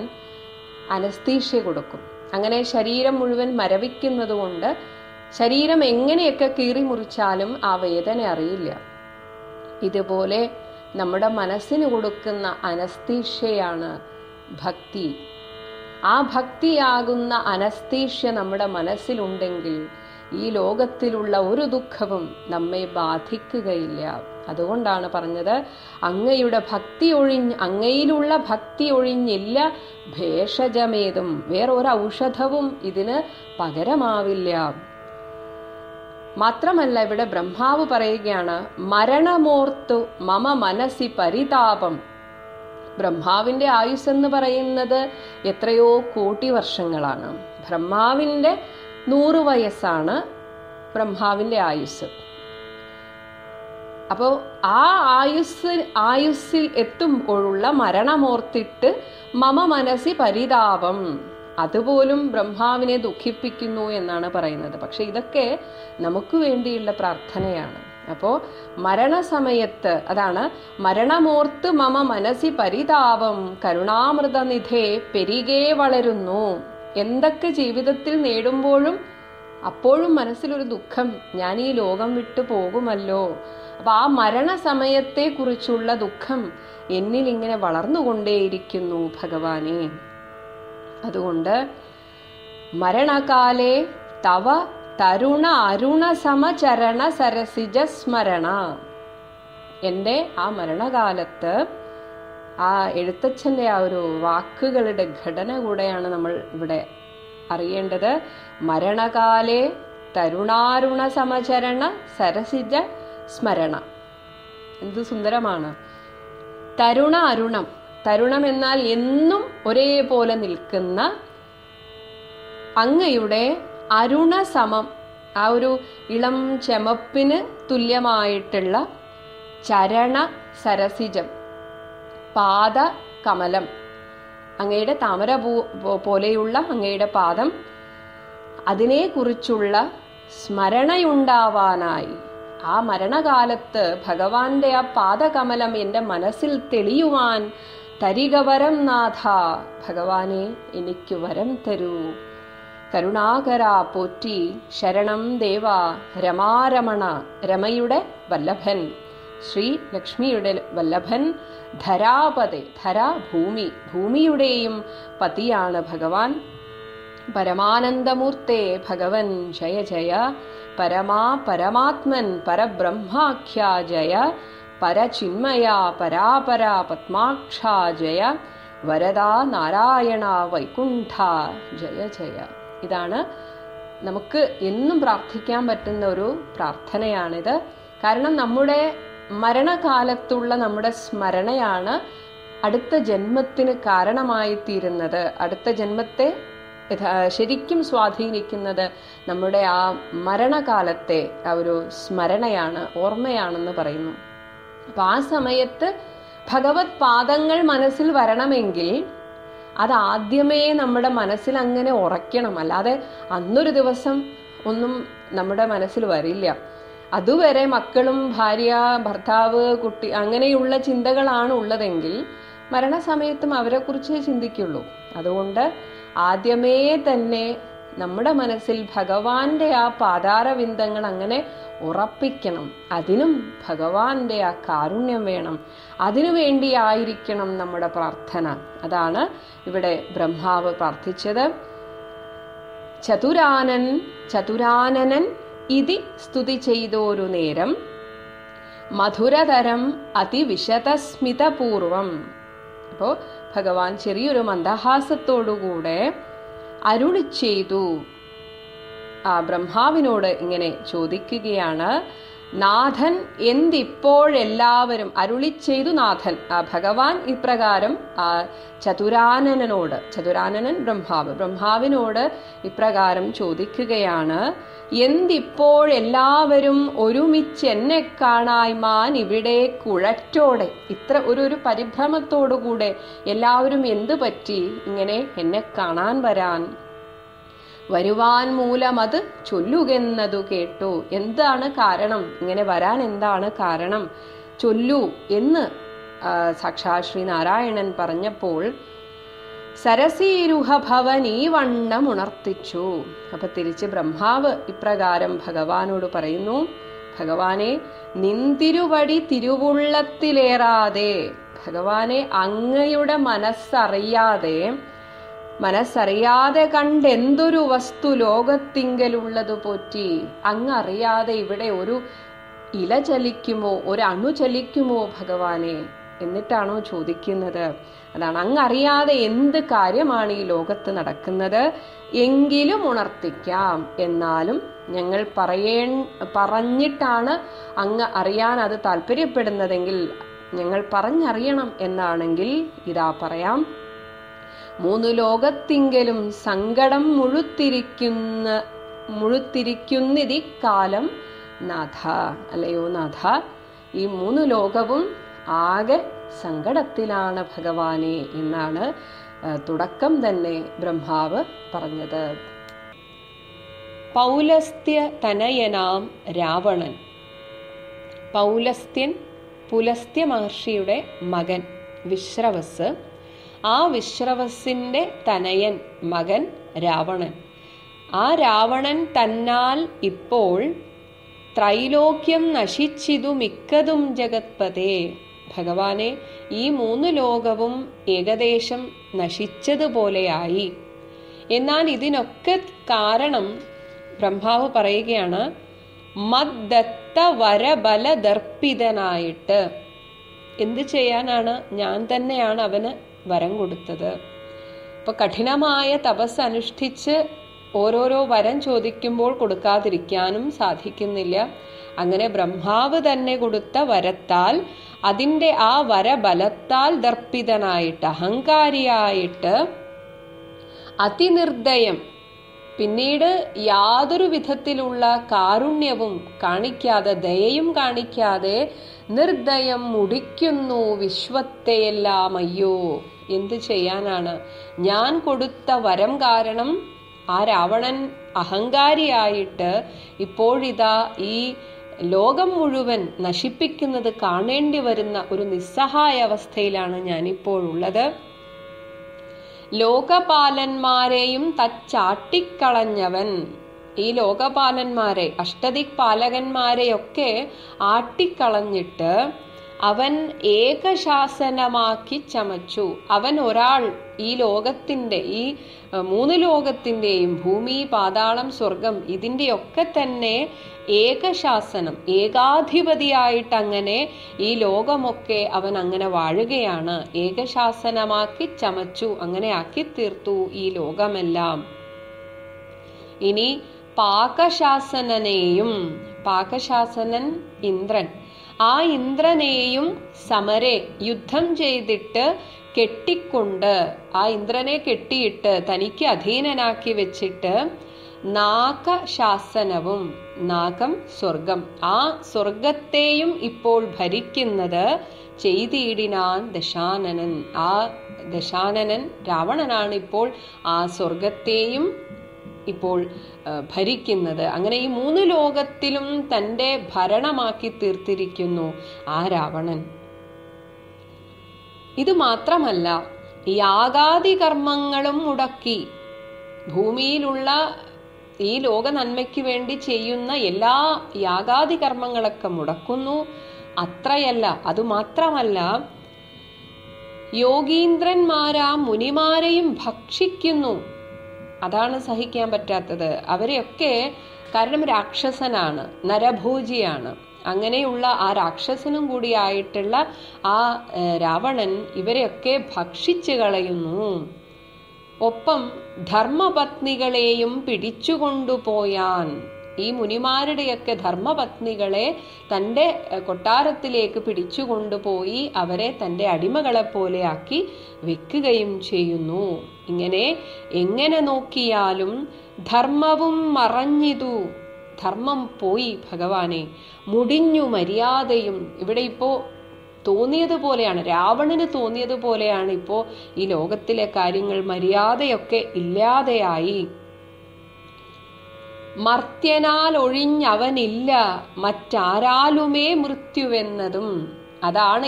അനസ്തീഷ്യ കൊടുക്കും. അങ്ങനെ ശരീരം മുഴുവൻ മരവിക്കുന്നത് കൊണ്ട് ശരീരം എങ്ങനെയൊക്കെ കീറി മുറിച്ചാലും ആ വേദന അറിയില്ല. ഇതുപോലെ നമ്മുടെ മനസ്സിന് കൊടുക്കുന്ന അനസ്തീഷ്യയാണ് ഭക്തി. ആ ഭക്തിയാകുന്ന അനസ്തീഷ്യ നമ്മുടെ മനസ്സിലുണ്ടെങ്കിൽ ഈ ലോകത്തിലുള്ള ഒരു ദുഃഖവും നമ്മെ ബാധിക്കുകയില്ല. അതുകൊണ്ടാണ് പറഞ്ഞത്, അങ്ങയിലുള്ള ഭക്തി ഒഴിഞ്ഞില്ല ഭേഷജമേതും. വേറൊരു ഔഷധവും ഇതിന് പകരമാവില്ല. മാത്രമല്ല, ഇവിടെ ബ്രഹ്മാവ് പറയുകയാണ്, മരണമോർത്തു മമ മനസ്സി പരിതാപം. ബ്രഹ്മാവിന്റെ ആയുസ് എന്ന് പറയുന്നത് എത്രയോ കോടി വർഷങ്ങളാണ്. ബ്രഹ്മാവിന്റെ 100 വയസ്സാണ് ബ്രഹ്മാവിന്റെ ആയുസ്. അപ്പോ ആ ആയുസ്സിൽ എത്തുമ്പോഴുള്ള മരണമോർത്തിട്ട് മമ മനസ്സി പരിതാപം, അതുപോലും ബ്രഹ്മാവിനെ ദുഃഖിപ്പിക്കുന്നു എന്നാണ് പറയുന്നത്. പക്ഷെ ഇതൊക്കെ നമുക്ക് വേണ്ടിയുള്ള പ്രാർത്ഥനയാണ്. അപ്പോ മരണസമയത്ത്, അതാണ് മരണമോർത്ത് മമ മനസ്സി പരിതാപം കരുണാമൃതനിധേ പെരികെ വളരുന്നു. എന്തൊക്കെ ജീവിതത്തിൽ നേടുമ്പോഴും അപ്പോഴും മനസ്സിലൊരു ദുഃഖം, ഞാൻ ഈ ലോകം വിട്ടു പോകുമല്ലോ. അപ്പൊ ആ മരണസമയത്തെ കുറിച്ചുള്ള ദുഃഖം എന്നിൽ ഇങ്ങനെ വളർന്നുകൊണ്ടേയിരിക്കുന്നു ഭഗവാനെ. അതുകൊണ്ട് മരണകാലേ തവ തരുണ അരുണ സമചരണ സരസിജ സ്മരണ. എൻ്റെ ആ മരണകാലത്ത് ആ എഴുത്തച്ഛൻ്റെ ആ ഒരു വാക്കുകളുടെ ഘടന കൂടെയാണ് നമ്മൾ ഇവിടെ അറിയേണ്ടത്. മരണകാലേ തരുണാരുണ സമചരണ സരസിജ സ്മരണ. എന്ത് സുന്ദരമാണ്. തരുണ അരുണം. തരുണം എന്നാൽ എന്നും ഒരേപോലെ നിൽക്കുന്ന, അങ്ങയുടെ അരുണ സമം, ആ ഒരു ഇളം ചെമപ്പിന് തുല്യമായിട്ടുള്ള ചരണ സരസിജം, പാദ കമലം, അങ്ങയുടെ താമര പോലെയുള്ള അങ്ങയുടെ പാദം, അതിനെക്കുറിച്ചുള്ള സ്മരണയുണ്ടാവാനായി ആ മരണകാലത്ത് ഭഗവാന്റെ ആ പാദകമലം എൻ്റെ മനസ്സിൽ തെളിയുവാൻ തരിക വരം നാഥ. ഭഗവാനെ, എനിക്ക് വരം തരൂ. കരുണാകര പോറ്റി, ശരണം ദേവ, രമാരമണ, രമയുടെ വല്ലഭൻ, ശ്രീ ലക്ഷ്മിയുടെ വല്ലഭൻ, ധരാപതേ, ധര ഭൂമി, ഭൂമിയുടെയും പതിയാണ് ഭഗവാൻ. പരമാനന്ദമൂർത്തേ ഭഗവൻ ജയ ജയ, പരമാത്മൻ പരബ്രഹ്മാഖ്യാ ജയ, പരചിന്മയ പരാപര പത്മാക്ഷാ ജയ, വരദാ നാരായണ വൈകുണ്ഠ ജയ ജയ. ഇതാണ് നമുക്ക് എന്നും പ്രാർത്ഥിക്കാൻ പറ്റുന്ന ഒരു പ്രാർത്ഥനയാണിത്. കാരണം നമ്മുടെ മരണകാലത്തുള്ള നമ്മുടെ സ്മരണയാണ് അടുത്ത ജന്മത്തിന് കാരണമായി തീരുന്നത്. അടുത്ത ജന്മത്തെ ശരിക്കും സ്വാധീനിക്കുന്നത് നമ്മുടെ ആ മരണകാലത്തെ ആ ഒരു സ്മരണയാണ്, ഓർമ്മയാണെന്ന് പറയുന്നു. അപ്പൊ ആ സമയത്ത് ഭഗവത് പാദങ്ങൾ മനസ്സിൽ വരണമെങ്കിൽ അതാദ്യമേ നമ്മുടെ മനസ്സിൽ അങ്ങനെ ഉറയ്ക്കണം. അല്ലാതെ അന്നൊരു ദിവസം ഒന്നും നമ്മുടെ മനസ്സിൽ വരില്ല. അതുവരെ മക്കളും ഭാര്യ ഭർത്താവ് കുട്ടി അങ്ങനെയുള്ള ചിന്തകളാണ് ഉള്ളതെങ്കിൽ മരണസമയത്തും അവരെക്കുറിച്ച് ചിന്തിക്കുള്ളൂ. അതുകൊണ്ട് ആദ്യമേ തന്നെ നമ്മുടെ മനസ്സിൽ ഭഗവാന്റെ ആ പാതാരവിന്ദങ്ങൾ അങ്ങനെ ഉറപ്പിക്കണം. അതിനും ഭഗവാന്റെ ആ കാരുണ്യം വേണം. അതിനു വേണ്ടിയായിരിക്കണം നമ്മുടെ പ്രാർത്ഥന. അതാണ് ഇവിടെ ബ്രഹ്മാവ് പ്രാർത്ഥിച്ചത്. ചതുരാനനൻ ഇതി സ്തുതി ചെയ്തോരു നേരം, മധുരതരം അതിവിശതസ്മിതപൂർവം. അപ്പോ ഭഗവാൻ ചെറിയൊരു മന്ദഹാസത്തോടുകൂടെ അരുളി ചെയ്തു. ആ ബ്രഹ്മാവിനോട് ഇങ്ങനെ ചോദിക്കുകയാണ്, നാഥൻ എന്തിപ്പോഴെല്ലാവരും, അരുളി ചെയ്തു നാഥൻ, ആ ഭഗവാൻ ഇപ്രകാരം ആ ചതുരാനനോട്, ചതുരാനനൻ ബ്രഹ്മാവിനോട് ഇപ്രകാരം ചോദിക്കുകയാണ്, എന്തിപ്പോഴെല്ലാവരും ഒരുമിച്ച് എന്നെ കാണായ്മാൻ ഇവിടെ കുഴറ്റോടെ. ഇത്ര ഒരു പരിഭ്രമത്തോടുകൂടെ എല്ലാവരും എന്തു പറ്റി ഇങ്ങനെ എന്നെ കാണാൻ വരാൻ? വരുവാൻ മൂലമത് ചൊല്ലുകെന്നതു കേട്ടു. എന്താണ് കാരണം, ഇങ്ങനെ വരാൻ എന്താണ് കാരണം, ചൊല്ലു എന്ന് സാക്ഷാത് ശ്രീനാരായണൻ പറഞ്ഞപ്പോൾ സരസീരുഹ ഭവൻ ഈ വണ്ണം ഉണർത്തിച്ചു. അപ്പൊ തിരിച്ച് ബ്രഹ്മാവ് ഇപ്രകാരം ഭഗവാനോട് പറയുന്നു, ഭഗവാനെ നിന്തിരുവടി തിരുവുള്ളത്തിലേറാതെ, ഭഗവാനെ അങ്ങയുടെ മനസ്സറിയാതെ കണ്ടെന്തൊരു വസ്തു ലോകത്തിങ്കലുള്ളത് പോറ്റി. അങ്ങറിയാതെ ഇവിടെ ഒരു ഇല ചലിക്കുമോ, ഒരു അണു ചലിക്കുമോ ഭഗവാനെ എന്നിട്ടാണോ ചോദിക്കുന്നത്? അതാണ്, അങ്ങറിയാതെ എന്ത് കാര്യമാണ് ഈ ലോകത്ത് നടക്കുന്നത്? എങ്കിലും ഉണർത്തിക്കാം. എന്നാലും ഞങ്ങൾ പറഞ്ഞിട്ടാണ് അങ്ങ് അറിയാൻ അത് താല്പര്യപ്പെടുന്നതെങ്കിൽ, ഞങ്ങൾ പറഞ്ഞറിയണം എന്നാണെങ്കിൽ ഇതാ പറയാം. 3 ലോകത്തിങ്കലും സങ്കടം മുഴുത്തിരിക്കുന്നിതി കാലം നാഥ. അല്ലയോ നാഥ, ഈ 3 ലോകവും ആകെ സങ്കടത്തിലാണ് ഭഗവാനെ എന്നാണ് തുടക്കം തന്നെ ബ്രഹ്മാവ് പറഞ്ഞത്. പൗലസ്ത്യ തനയനാം രാവണൻ. പൗലസ്ത്യൻ പുലസ്ത്യ മഹർഷിയുടെ മകൻ വിശ്രവസ്. ആ വിശ്രവസിന്റെ തനയൻ മകൻ രാവണൻ. ആ രാവണൻ തന്നാൽ ഇപ്പോൾ ത്രൈലോക്യം നശിച്ചിതു മിക്കതും ജഗത്പതേ. ഭഗവാനെ, ഈ 3 ലോകവും ഏകദേശം നശിച്ചതുപോലെയായി. എന്നാൽ ഇതിനൊക്കെ കാരണം ബ്രഹ്മാവ് പറയുകയാണ്, മദ്ദത്ത വരബലദർപ്പിതനായിട്ട്. എന്ത് ചെയ്യാനാണ്? ഞാൻ തന്നെയാണ് അവന് വരം കൊടുത്തത്. ഇപ്പൊ കഠിനമായ തപസ് അനുഷ്ഠിച്ച് ഓരോരോ വരം ചോദിക്കുമ്പോൾ കൊടുക്കാതിരിക്കാനും സാധിക്കുന്നില്ല. അങ്ങനെ ബ്രഹ്മാവ് തന്നെ കൊടുത്ത വരത്താൽ, അതിൻ്റെ ആ വരബലത്താൽ ദർപ്പിതനായിട്ട്, അഹങ്കാരിയായിട്ട്, അതിനിർദയം, പിന്നീട് യാതൊരു വിധത്തിലുള്ള കാരുണ്യവും കാണിക്കാതെ, ദയയും കാണിക്കാതെ നിർദയം മുടിക്കുന്നു വിശ്വത്തെയെല്ലാം. അയ്യോ, എന്ത് ചെയ്യാനാണ്? ഞാൻ കൊടുത്ത വരം കാരണം ആ രാവണൻ അഹങ്കാരിയായിട്ട് ഇപ്പോഴിതാ ഈ ലോകം മുഴുവൻ നശിപ്പിക്കുന്നത് കാണേണ്ടി വരുന്ന ഒരു നിസ്സഹായ അവസ്ഥയിലാണ് ഞാനിപ്പോഴുള്ളത്. ലോകപാലന്മാരെയും തച്ചാട്ടിക്കളഞ്ഞവൻ. ഈ ലോകപാലന്മാരെ, അഷ്ടദിക് പാലകന്മാരെയൊക്കെ ആട്ടിക്കളഞ്ഞിട്ട് അവൻ ഏകശാസനമാക്കി ചമച്ചു. അവൻ ഒരാൾ ഈ ലോകത്തിന്റെ, ഈ 3 ലോകത്തിന്റെയും, ഭൂമി, പാതാളം, സ്വർഗം, ഇതിന്റെയൊക്കെ തന്നെ ഏകശാസനം, ഏകാധിപതിയായിട്ട് അങ്ങനെ ഈ ലോകമൊക്കെ അവൻ അങ്ങനെ വാഴുകയാണ്. ഏകശാസനമാക്കി ചമച്ചു, അങ്ങനെ ആക്കി തീർത്തു ഈ ലോകമെല്ലാം. ഇനി പാകശാസനനെയും, പാകശാസനൻ ഇന്ദ്രൻ, ആ ഇന്ദ്രനെയും സമരെ, യുദ്ധം ചെയ്തിട്ട് കെട്ടിക്കൊണ്ട്, ആ ഇന്ദ്രനെ കെട്ടിയിട്ട് തനിക്ക് അധീനനാക്കി വെച്ചിട്ട് നാഗശാസനവും, നാഗം സ്വർഗം, ആ സ്വർഗത്തെയും ഇപ്പോൾ ഭരിക്കുന്നത് ചെയ്തിടിനാൻ ദശാനനൻ. ആ ദശാനനൻ രാവണനാണ് ഇപ്പോൾ ആ സ്വർഗത്തെയും ഇപ്പോൾ ഭരിക്കുന്നത്. അങ്ങനെ ഈ 3 ലോകത്തിലും തന്റെ ഭരണമാക്കി തീർത്തിരിക്കുന്നു ആ രാവണൻ. ഇത് മാത്രമല്ല, യാഗാദി കർമ്മങ്ങളും മുടക്കി, ഭൂമിയിലുള്ള ഈ ലോക നന്മയ്ക്ക് വേണ്ടി ചെയ്യുന്ന എല്ലാ യാഗാദി കർമ്മങ്ങളൊക്കെ മുടക്കുന്നു. അത്രയല്ല, അതുമാത്രമല്ല, യോഗീന്ദ്രന്മാരാ മുനിമാരെയും ഭക്ഷിക്കുന്നു. അതാണ് സഹിക്കാൻ പറ്റാത്തത്. അവരെയൊക്കെ, കാരണം രാക്ഷസനാണ്, നരഭോജിയാണ്. അങ്ങനെയുള്ള ആ രാക്ഷസനും കൂടിയായിട്ടുള്ള ആ രാവണൻ ഇവരെയൊക്കെ ഭക്ഷിച്ചു കളയുന്നു. ഒപ്പം ധർമ്മപത്നികളെയും പിടിച്ചുകൊണ്ടുപോയാൻ. ഈ മുനിമാരുടെയൊക്കെ ധർമ്മപത്നികളെ തൻ്റെ കൊട്ടാരത്തിലേക്ക് പിടിച്ചുകൊണ്ടുപോയി അവരെ തൻ്റെ അടിമകളെ പോലെ ആക്കി വെക്കുകയും ചെയ്യുന്നു. ഇങ്ങനെ എങ്ങനെ നോക്കിയാലും ധർമ്മവും മറഞ്ഞിതു. ധർമ്മം പോയി ഭഗവാനെ, മുടിഞ്ഞു മര്യാദയും. ഇവിടെ ഇപ്പോ തോന്നിയതുപോലെയാണ്, രാവണന് തോന്നിയതുപോലെയാണ് ഇപ്പോ ഈ ലോകത്തിലെ കാര്യങ്ങൾ. മര്യാദയൊക്കെ ഇല്ലാതെയായി. മർത്യനാൽ ഒഴിഞ്ഞവനില്ല മറ്റാരാലുമേ മൃത്യുവെന്നതും. അതാണ്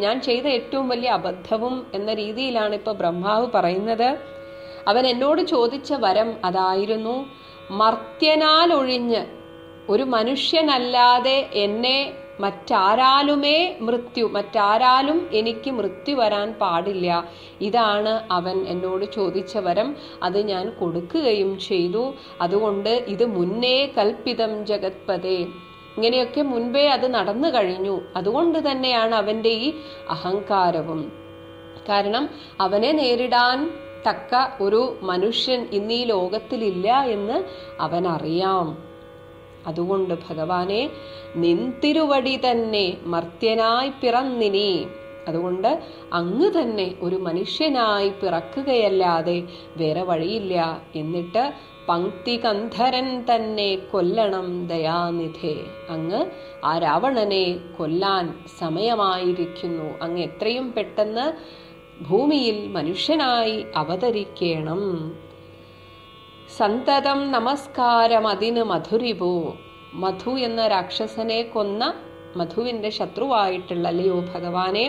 ഞാൻ ചെയ്ത ഏറ്റവും വലിയ അബദ്ധവും എന്ന രീതിയിലാണ് ഇപ്പൊ ബ്രഹ്മാവ് പറയുന്നത്. അവൻ എന്നോട് ചോദിച്ച വരം അതായിരുന്നു, മർത്യനാൽ ഒഴിഞ്ഞ്, ഒരു മനുഷ്യനല്ലാതെ എന്നെ മറ്റാരാലുമേ മറ്റാരാലും എനിക്ക് മൃത്യു വരാൻ പാടില്ല. ഇതാണ് അവൻ എന്നോട് ചോദിച്ച വരം. അത് ഞാൻ കൊടുക്കുകയും ചെയ്തു. അതുകൊണ്ട് ഇത് മുന്നേ കൽപ്പിതം ജഗത്പതേ, ഇങ്ങനെയൊക്കെ മുൻപേ അത് നടന്നു കഴിഞ്ഞു. അതുകൊണ്ട് തന്നെയാണ് അവന്റെ ഈ അഹങ്കാരവും. കാരണം അവനെ നേരിടാൻ തക്ക ഒരു മനുഷ്യൻ ഇന്ന് ഈ ലോകത്തിലില്ല എന്ന് അവൻ അറിയാം. അതുകൊണ്ട് ഭഗവാനെ, നിൻതിരുവടി തന്നെ മർത്യനായി പിറന്നിനി. അതുകൊണ്ട് അങ്ങ് തന്നെ ഒരു മനുഷ്യനായി പിറക്കുകയല്ലാതെ വേറെ വഴിയില്ല. എന്നിട്ട് പങ്ക്തി കന്ധരൻ തന്നെ കൊല്ലണം ദയാനിധേ. അങ്ങ് ആ രാവണനെ കൊല്ലാൻ സമയമായിരിക്കുന്നു. അങ്ങ് എത്രയും പെട്ടെന്ന് ഭൂമിയിൽ മനുഷ്യനായി അവതരിക്കണം. സന്തതം നമസ്കാരം അതിന് മധുരിപോ. മധു എന്ന രാക്ഷസനെ കൊന്ന മധുവിന്റെ ശത്രുവായിട്ടുള്ള അല്ലയോ ഭഗവാനെ,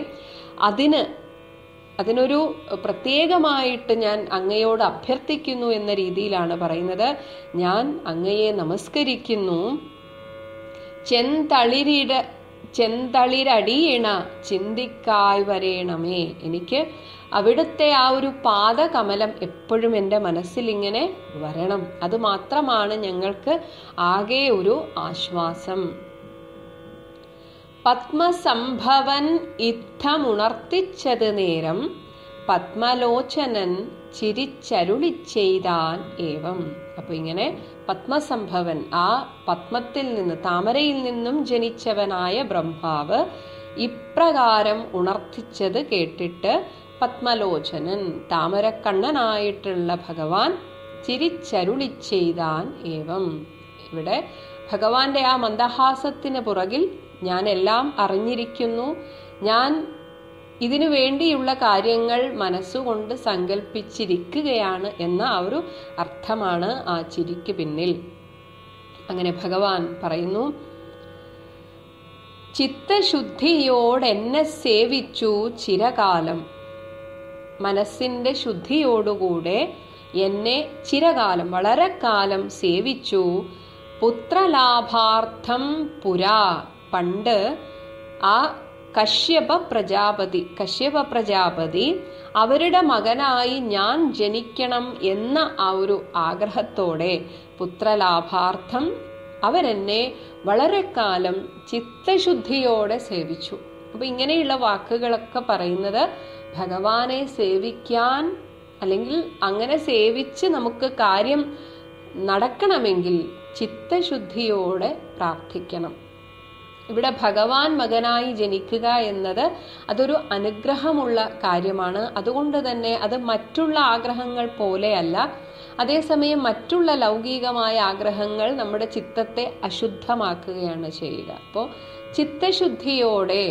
അതിനൊരു പ്രത്യേകമായിട്ട് ഞാൻ അങ്ങയോട് അഭ്യർത്ഥിക്കുന്നു എന്ന രീതിയിലാണ് പറയുന്നത്. ഞാൻ അങ്ങയെ നമസ്കരിക്കുന്നു. ചെന്തളിരടിയിണ ചിന്തിക്കായി വരേണമേ. എനിക്ക് അവിടുത്തെ ആ ഒരു പാദകമലം എപ്പോഴും എൻ്റെ മനസ്സിൽ ഇങ്ങനെ വരണം. അത് മാത്രമാണ് ഞങ്ങൾക്ക് ആകെ ഒരു ആശ്വാസം. പത്മസംഭവൻ യുദ്ധമുണർത്തിച്ചത് നേരം പത്മലോചനൻ ചിരിച്ചരുളിച്ചെയ്താൻ ഏവം. അപ്പൊ ഇങ്ങനെ പത്മസംഭവൻ, ആ പത്മത്തിൽ നിന്ന്, താമരയിൽ നിന്നും ജനിച്ചവനായ ബ്രഹ്മാവ് ഇപ്രകാരം ഉണർത്തിച്ചത് കേട്ടിട്ട് പത്മലോചനൻ, താമരക്കണ്ണനായിട്ടുള്ള ഭഗവാൻ ചിരിച്ചരുളിച്ചെയ്താൻ ഏവം. ഇവിടെ ഭഗവാന്റെ ആ മന്ദഹാസത്തിന് പുറകിൽ ഞാൻ എല്ലാം അറിഞ്ഞിരിക്കുന്നു, ഞാൻ ഇതിനു വേണ്ടിയുള്ള കാര്യങ്ങൾ മനസ്സുകൊണ്ട് സങ്കല്പിച്ചിരിക്കുകയാണ് എന്ന ആ ഒരു അർത്ഥമാണ് ആ ചിരിക്ക് പിന്നിൽ. അങ്ങനെ ഭഗവാൻ പറയുന്നു, ചിത്തശുദ്ധിയോടെന്നെ സേവിച്ചു ചിരകാലം. മനസ്സിന്റെ ശുദ്ധിയോടുകൂടെ എന്നെ ചിരകാലം വളരെ കാലം സേവിച്ചു. പുത്രലാഭാർത്ഥം പുരാ, പണ്ട് ആ കശ്യപ പ്രജാപതി അവരുടെ മകനായി ഞാൻ ജനിക്കണം എന്ന ആ ഒരു ആഗ്രഹത്തോടെ പുത്രലാഭാർത്ഥം അവരെന്നെ വളരെ കാലം ചിത്തശുദ്ധിയോടെ സേവിച്ചു. അപ്പൊ ഇങ്ങനെയുള്ള വാക്കുകളൊക്കെ പറയുന്നത് ഭഗവാനെ സേവിക്കാൻ, അല്ലെങ്കിൽ അങ്ങനെ സേവിച്ച് നമുക്ക് കാര്യം നടക്കണമെങ്കിൽ ചിത്തശുദ്ധിയോടെ പ്രാർത്ഥിക്കണം. ഇവിടെ ഭഗവാൻ മകനായി ജനിക്കുക എന്നത് അതൊരു അനുഗ്രഹമുള്ള കാര്യമാണ്. അതുകൊണ്ട് തന്നെ അത് മറ്റുള്ള ആഗ്രഹങ്ങൾ പോലെയല്ല. അതേസമയം മറ്റുള്ള ലൗകികമായ ആഗ്രഹങ്ങൾ നമ്മുടെ ചിത്തത്തെ അശുദ്ധമാക്കുകയാണ് ചെയ്യുക. അപ്പോൾ ചിത്തശുദ്ധിയോടെ,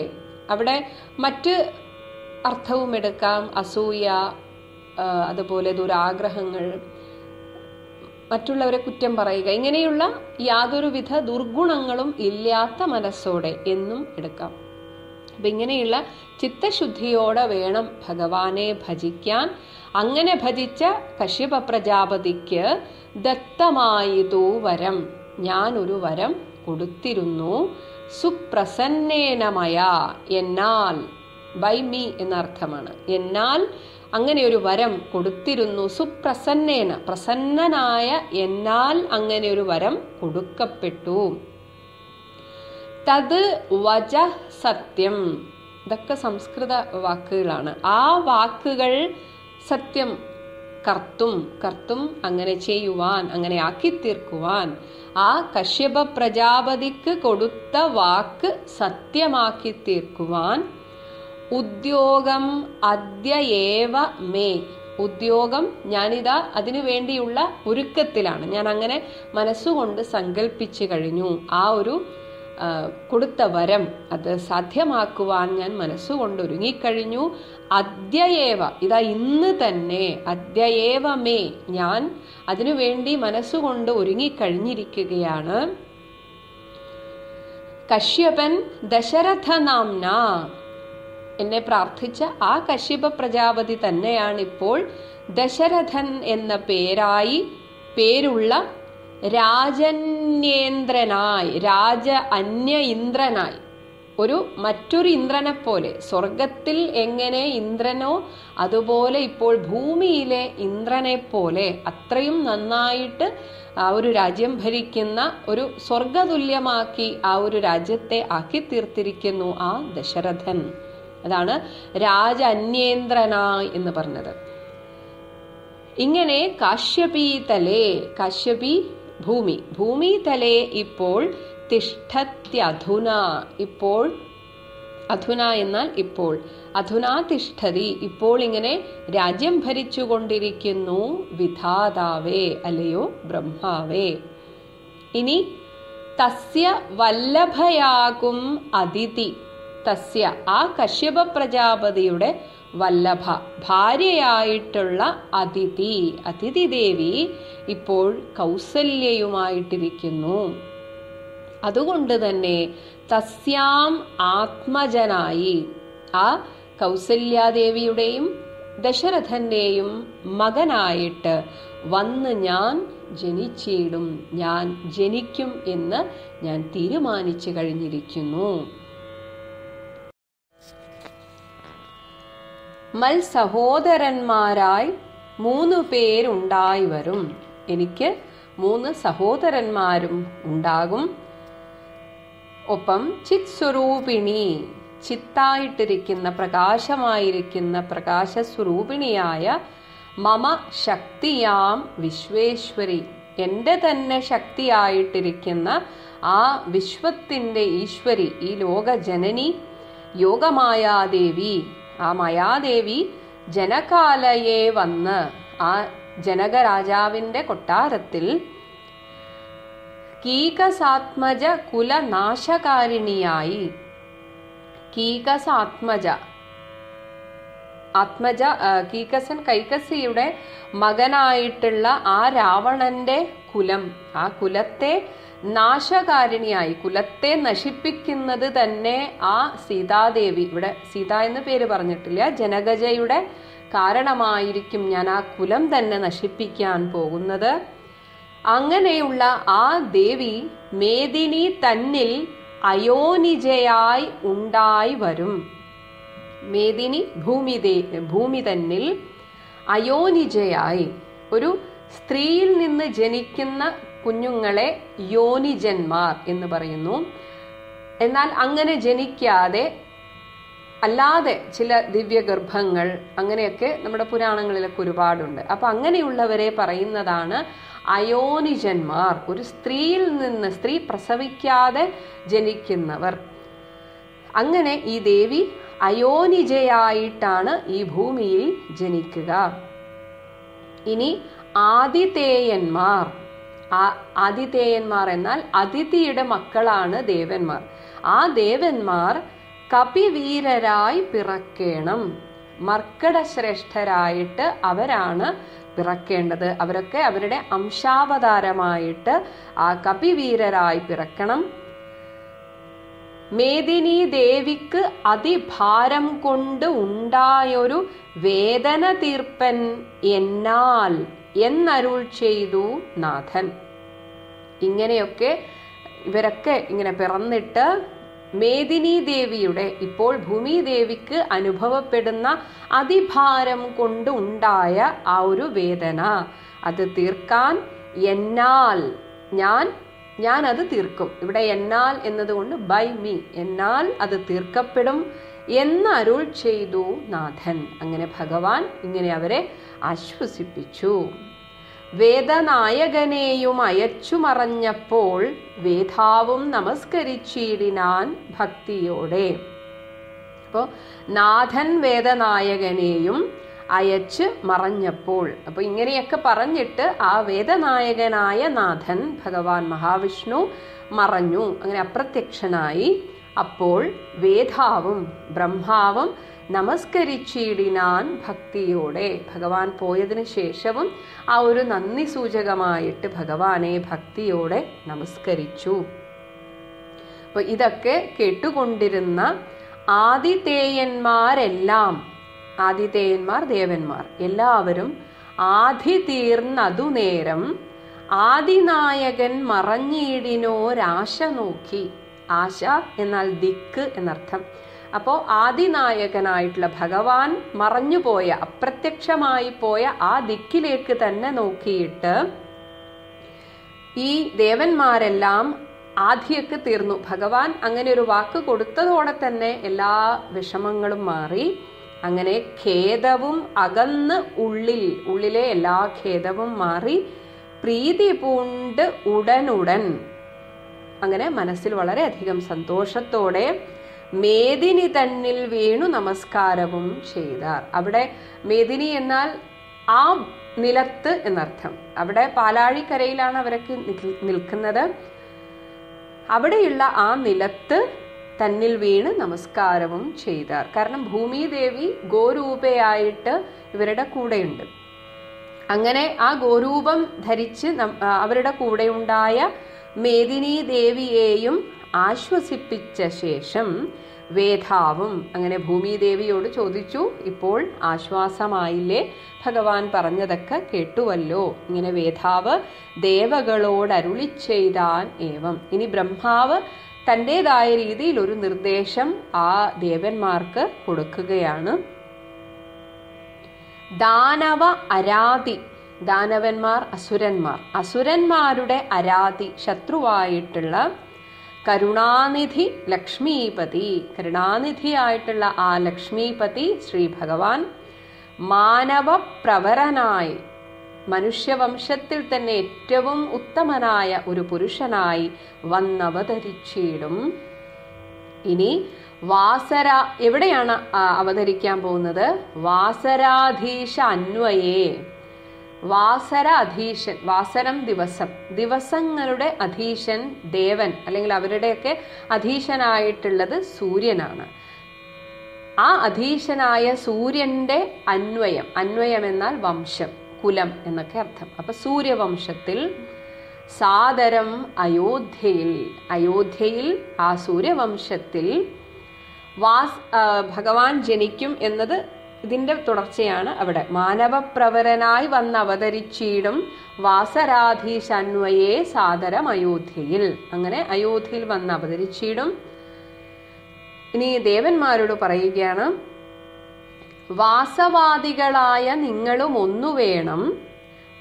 അവിടെ മറ്റ് അർത്ഥവും എടുക്കാം, അസൂയ, അതുപോലെ ദുരാഗ്രഹങ്ങൾ, മറ്റുള്ളവരെ കുറ്റം പറയുക, ഇങ്ങനെയുള്ള യാതൊരുവിധ ദുർഗുണങ്ങളും ഇല്ലാത്ത മനസ്സോടെ എന്നും എടുക്കാം. അപ്പൊ ഇങ്ങനെയുള്ള ചിത്തശുദ്ധിയോടെ വേണം ഭഗവാനെ ഭജിക്കാൻ. അങ്ങനെ ഭജിച്ച കശ്യപ പ്രജാപതിക്ക് ദത്തമായതു വരം, ഞാൻ ഒരു വരം കൊടുത്തിരുന്നു. സുപ്രസന്നേനമയ, എന്നാൽ, ബൈ മീ എന്നർത്ഥമാണ്. എന്നാൽ അങ്ങനെ ഒരു വരം കൊടുത്തിരുന്നു. സുപ്രസന്നേന, പ്രസന്നനായ എന്നാൽ അങ്ങനെ ഒരു വരം കൊടുക്കപ്പെട്ടു. തത് വച സത്യം, ഇതൊക്കെ സംസ്കൃത വാക്കുകളാണ്. ആ വാക്കുകൾ സത്യം, കർത്തും അങ്ങനെ ചെയ്യുവാൻ, അങ്ങനെ ആക്കി തീർക്കുവാൻ, ആ കശ്യപ പ്രജാപതിക്ക് കൊടുത്ത വാക്ക് സത്യമാക്കി തീർക്കുവാൻ, ഉദ്യോഗം അദ്യയേവ മേ, ഉദ്യോഗം ഞാനിതാ അതിനു വേണ്ടിയുള്ള ഒരുക്കത്തിലാണ്. ഞാൻ അങ്ങനെ മനസ്സുകൊണ്ട് സങ്കല്പിച്ചു കഴിഞ്ഞു. ആ ഒരു കൊടുത്ത വരം അത് സാധ്യമാക്കുവാൻ ഞാൻ മനസ്സുകൊണ്ട് ഒരുങ്ങിക്കഴിഞ്ഞു. അദ്യയേവ, ഇതാ ഇന്ന് തന്നെ, അദ്യയേവ മേ, ഞാൻ അതിനുവേണ്ടി മനസ്സുകൊണ്ട് ഒരുങ്ങിക്കഴിഞ്ഞിരിക്കുകയാണ്. കശ്യപൻ ദശരഥ നാംന, എന്നെ പ്രാർത്ഥിച്ച ആ കശ്യപ പ്രജാപതി തന്നെയാണ് ഇപ്പോൾ ദശരഥൻ എന്ന പേരുള്ള രാജന്യേന്ദ്രനായി, അന്യ ഇന്ദ്രനായി, മറ്റൊരു ഇന്ദ്രനെ പോലെ, സ്വർഗത്തിൽ എങ്ങനെ ഇന്ദ്രനോ അതുപോലെ ഇപ്പോൾ ഭൂമിയിലെ ഇന്ദ്രനെ പോലെ അത്രയും നന്നായിട്ട് ആ ഒരു രാജ്യം ഭരിക്കുന്ന, ഒരു സ്വർഗതുല്യമാക്കി ആ ഒരു രാജ്യത്തെ ആക്കി തീർത്തിരിക്കുന്നു ആ ദശരഥൻ. അതാണ് രാജന്യേന്ദ്രനായി എന്ന് പറഞ്ഞത്. ഇങ്ങനെ കാശ്യപീതലേ, കാശ്യപി ഭൂമിതലേ ഇപ്പോൾ തിഷ്ഠത്യധുന, ഇപ്പോൾ അധുന എന്നാൽ ഇപ്പോൾ, അധുനാ തിഷ്ഠതി, ഇപ്പോൾ ഇങ്ങനെ രാജ്യം ഭരിച്ചുകൊണ്ടിരിക്കുന്നു വിധാതാവേ, അല്ലയോ ബ്രഹ്മാവേ. ഇനി തസ്യ വല്ലഭയാകും അതിഥി, തസ്യ ആ കശ്യപ പ്രജാപതിയുടെ വല്ലഭ ഭാര്യയായിട്ടുള്ള അതിഥി ദേവി ഇപ്പോൾ കൗസല്യയുമായിട്ടിരിക്കുന്നു. അതുകൊണ്ട് തന്നെ തസ്യാം ആത്മജനായി, ആ കൗസല്യാദേവിയുടെയും ദശരഥന്റെയും മകനായിട്ട് വന്ന് ഞാൻ ജനിച്ചിടും, ഞാൻ ജനിക്കും എന്ന് ഞാൻ തീരുമാനിച്ചു കഴിഞ്ഞിരിക്കുന്നു. സഹോദരന്മാരായി 3 പേരുണ്ടായി വരും. എനിക്ക് 3 സഹോദരന്മാരും ഉണ്ടാകും. ഒപ്പം ചിത് സ്വരൂപിണി, ചിത്തായിട്ടിരിക്കുന്ന, പ്രകാശമായിരിക്കുന്ന, പ്രകാശസ്വരൂപിണിയായ മമ ശക്തിയാം വിശ്വേശ്വരി, എൻ്റെ തന്നെ ശക്തിയായിട്ടിരിക്കുന്ന ആ വിശ്വത്തിൻ്റെ ഈശ്വരി, ഈ ലോകജനനി യോഗമായാദേവി, ആ മായാദേവി ജനകാലയെ വന്ന് ആ ജനകരാജാവിന്റെ കൊട്ടാരത്തിൽ കീകസാത്മജ കുലനാശകാരിണിയായി, കീകസൻ കൈകസിയുടെ മകനായിട്ടുള്ള ആ രാവണന്റെ കുലം, ആ കുലത്തെ നാശകാരിണിയായി, കുലത്തെ നശിപ്പിക്കുന്നത് തന്നെ ആ സീതാദേവി, ഇവിടെ സീത എന്ന് പേര് പറഞ്ഞിട്ടില്ല, ജനകജയുടെ കാരണമായിരിക്കും ഞാൻ ആ കുലം തന്നെ നശിപ്പിക്കാൻ പോകുന്നത്. അങ്ങനെയുള്ള ആ ദേവി മേദിനി തന്നിൽ അയോനിജയായി ഉണ്ടായി വരും. മേദിനി ഭൂമി തന്നിൽ അയോനിജയായി, ഒരു സ്ത്രീയിൽ നിന്ന് ജനിക്കുന്ന കുഞ്ഞുങ്ങളെ യോനിജന്മാർ എന്ന് പറയുന്നു. എന്നാൽ അങ്ങനെ ജനിക്കാതെ അല്ലാതെ ചില ദിവ്യഗർഭങ്ങൾ അങ്ങനെയൊക്കെ നമ്മുടെ പുരാണങ്ങളിലൊക്കെ ഒരുപാടുണ്ട്. അപ്പൊ അങ്ങനെയുള്ളവരെ പറയുന്നതാണ് അയോനിജന്മാർ. ഒരു സ്ത്രീയിൽ നിന്ന്, സ്ത്രീ പ്രസവിക്കാതെ ജനിക്കുന്നവർ. അങ്ങനെ ഈ ദേവി അയോനിജയായിട്ടാണ് ഈ ഭൂമിയിൽ ജനിക്കുക. ഇനി ആദിതേയന്മാർ. ആദിതേയന്മാർ എന്നാൽ അതിഥിയുടെ മക്കളാണ് ദേവന്മാർ. ആ ദേവന്മാർ കപിവീരരായി പിറക്കേണം. മർക്കടശ്രേഷ്ഠരായിട്ട് അവരാണ് പിറക്കേണ്ടത്. അവരൊക്കെ അവരുടെ അംശാവതാരമായിട്ട് ആ കപിവീരരായി പിറക്കണം. മേദിനി ദേവിക്ക് അതിഭാരം കൊണ്ട് ഉണ്ടായൊരു വേദന തീർപ്പൻ എന്നാൽ എന്നരുൾ ചെയ്തു നാഥൻ. ഇങ്ങനെയൊക്കെ ഇവരൊക്കെ ഇങ്ങനെ പിറന്നിട്ട് മേദിനി ദേവിയുടെ, ഇപ്പോൾ ഭൂമിദേവിക്ക് അനുഭവപ്പെടുന്ന അതിഭാരം കൊണ്ട് ഉണ്ടായ ആ ഒരു വേദന, അത് തീർക്കാൻ എന്നാൽ ഞാൻ അത് തീർക്കും. ഇവിടെ എന്നാൽ എന്നതുകൊണ്ട് ബൈ മീ, എന്നാൽ അത് തീർക്കപ്പെടും എന്ന് അരുൾ ചെയ്തു നാഥൻ. അങ്ങനെ ഭഗവാൻ ഇങ്ങനെ അവരെ ആശ്വസിപ്പിച്ചു. വേദനായകനെയും അയച്ചു മറഞ്ഞപ്പോൾ വേദാവും നമസ്കരിച്ചിടിനാൻ ഭക്തിയോടെ. അപ്പോ നാഥൻ വേദനായകനെയും അയച്ച് മറഞ്ഞപ്പോൾ, അപ്പൊ ഇങ്ങനെയൊക്കെ പറഞ്ഞിട്ട് ആ വേദനായകനായ നാഥൻ ഭഗവാൻ മഹാവിഷ്ണു മറഞ്ഞു, അങ്ങനെ അപ്രത്യക്ഷനായി. അപ്പോൾ വേദാവും ബ്രഹ്മാവും നമസ്കരിച്ചിടിനാൻ ഭക്തിയോടെ. ഭഗവാൻ പോയതിനു ശേഷവും ആ ഒരു നന്ദി സൂചകമായിട്ട് ഭഗവാനെ ഭക്തിയോടെ നമസ്കരിച്ചു. അപ്പൊ ഇതൊക്കെ കേട്ടുകൊണ്ടിരുന്ന ആദിതേയന്മാരെല്ലാം, ആദിതേയന്മാർ ദേവന്മാർ എല്ലാവരും ആധി തീർന്നതു നേരം ആദിനായകൻ മറഞ്ഞിടിനോരാശ നോക്കി. ആശ എന്നാൽ ദിക്ക് എന്നർത്ഥം. അപ്പോ ആദിനായകനായിട്ടുള്ള ഭഗവാൻ മറഞ്ഞുപോയ, അപ്രത്യക്ഷമായി പോയ ആ ദിക്കിലേക്ക് തന്നെ നോക്കിയിട്ട് ഈ ദേവന്മാരെല്ലാം ആധിയൊക്കെ തീർന്നു. ഭഗവാൻ അങ്ങനെ ഒരു വാക്ക് കൊടുത്തതോടെ തന്നെ എല്ലാ വിഷമങ്ങളും മാറി. അങ്ങനെ ഖേദവും അകന്ന് ഉള്ളിലെ എല്ലാ ഖേദവും മാറി പ്രീതി പൂണ്ട് ഉടനുടൻ, അങ്ങനെ മനസ്സിൽ വളരെയധികം സന്തോഷത്തോടെ മേദിനി തന്നിൽ വീണു നമസ്കാരവും ചെയ്താർ. അവിടെ മേദിനി എന്നാൽ ആ നിലത്ത് എന്നർത്ഥം. അവിടെ പാലാഴിക്കരയിലാണ് അവരൊക്കെ നിൽക്കുന്നത്. അവിടെയുള്ള ആ നിലത്ത് തന്നിൽ വീണ് നമസ്കാരവും ചെയ്താർ. കാരണം ഭൂമിദേവി ഗോരൂപയായിട്ട് ഇവരുടെ കൂടെയുണ്ട്. അങ്ങനെ ആ ഗോരൂപം ധരിച്ച് അവരുടെ കൂടെയുണ്ടായ മേദിനി ദേവിയെയും ആശ്വസിപ്പിച്ച ശേഷം വേദാവും അങ്ങനെ ഭൂമിദേവിയോട് ചോദിച്ചു, ഇപ്പോൾ ആശ്വാസമായില്ലേ? ഭഗവാൻ പറഞ്ഞതൊക്കെ കേട്ടുവല്ലോ. ഇങ്ങനെ വേദാവ് ദേവകളോട് അരുളി ചെയ്താൻ ഏവം. ഇനി ബ്രഹ്മാവ് തൻ്റെതായ രീതിയിൽ ഒരു നിർദ്ദേശം ആ ദേവന്മാർക്ക് കൊടുക്കുകയാണ്. ദാനവ അരാതി, ദാനവന്മാർ അസുരന്മാരുടെ അരാതി ശത്രുവായിട്ടുള്ള കരുണാനിധി ലക്ഷ്മീപതി, കരുണാനിധിയായിട്ടുള്ള ആ ലക്ഷ്മീപതി ശ്രീ ഭഗവാൻ മാനവപ്രവരനായി, മനുഷ്യവംശത്തിൽ തന്നെ ഏറ്റവും ഉത്തമനായ ഒരു പുരുഷനായി വന്നവതരിച്ചിടും. ഇനി എവിടെയാണ് അവതരിക്കാൻ പോകുന്നത്? വാസരാധീശ അന്വയേ. വാസര അധീശൻ, വാസരം ദിവസം, ദിവസങ്ങളുടെ അധീശൻ ദേവൻ, അല്ലെങ്കിൽ അവരുടെയൊക്കെ അധീശനായിട്ടുള്ളത് സൂര്യനാണ്. ആ അധീശനായ സൂര്യന്റെ അന്വയം എന്നാൽ വംശം, കുലം എന്നൊക്കെ അർത്ഥം. അപ്പൊ സൂര്യവംശത്തിൽ സാദരം അയോധ്യയിൽ ആ സൂര്യവംശത്തിൽ ഭഗവാൻ ജനിക്കും എന്നത് ഇതിന്റെ തുടർച്ചയാണ് അവിടെ. മാനവപ്രവരനായി വന്ന് അവതരിച്ചിടും വാസരാധീശന്വയേ സാദരം അയോധ്യയിൽ. അങ്ങനെ അയോധ്യയിൽ വന്ന് അവതരിച്ചിടും. ഇനി ദേവന്മാരോട് പറയുകയാണ്, വാസവാദികളായ നിങ്ങളും ഒന്നു വേണം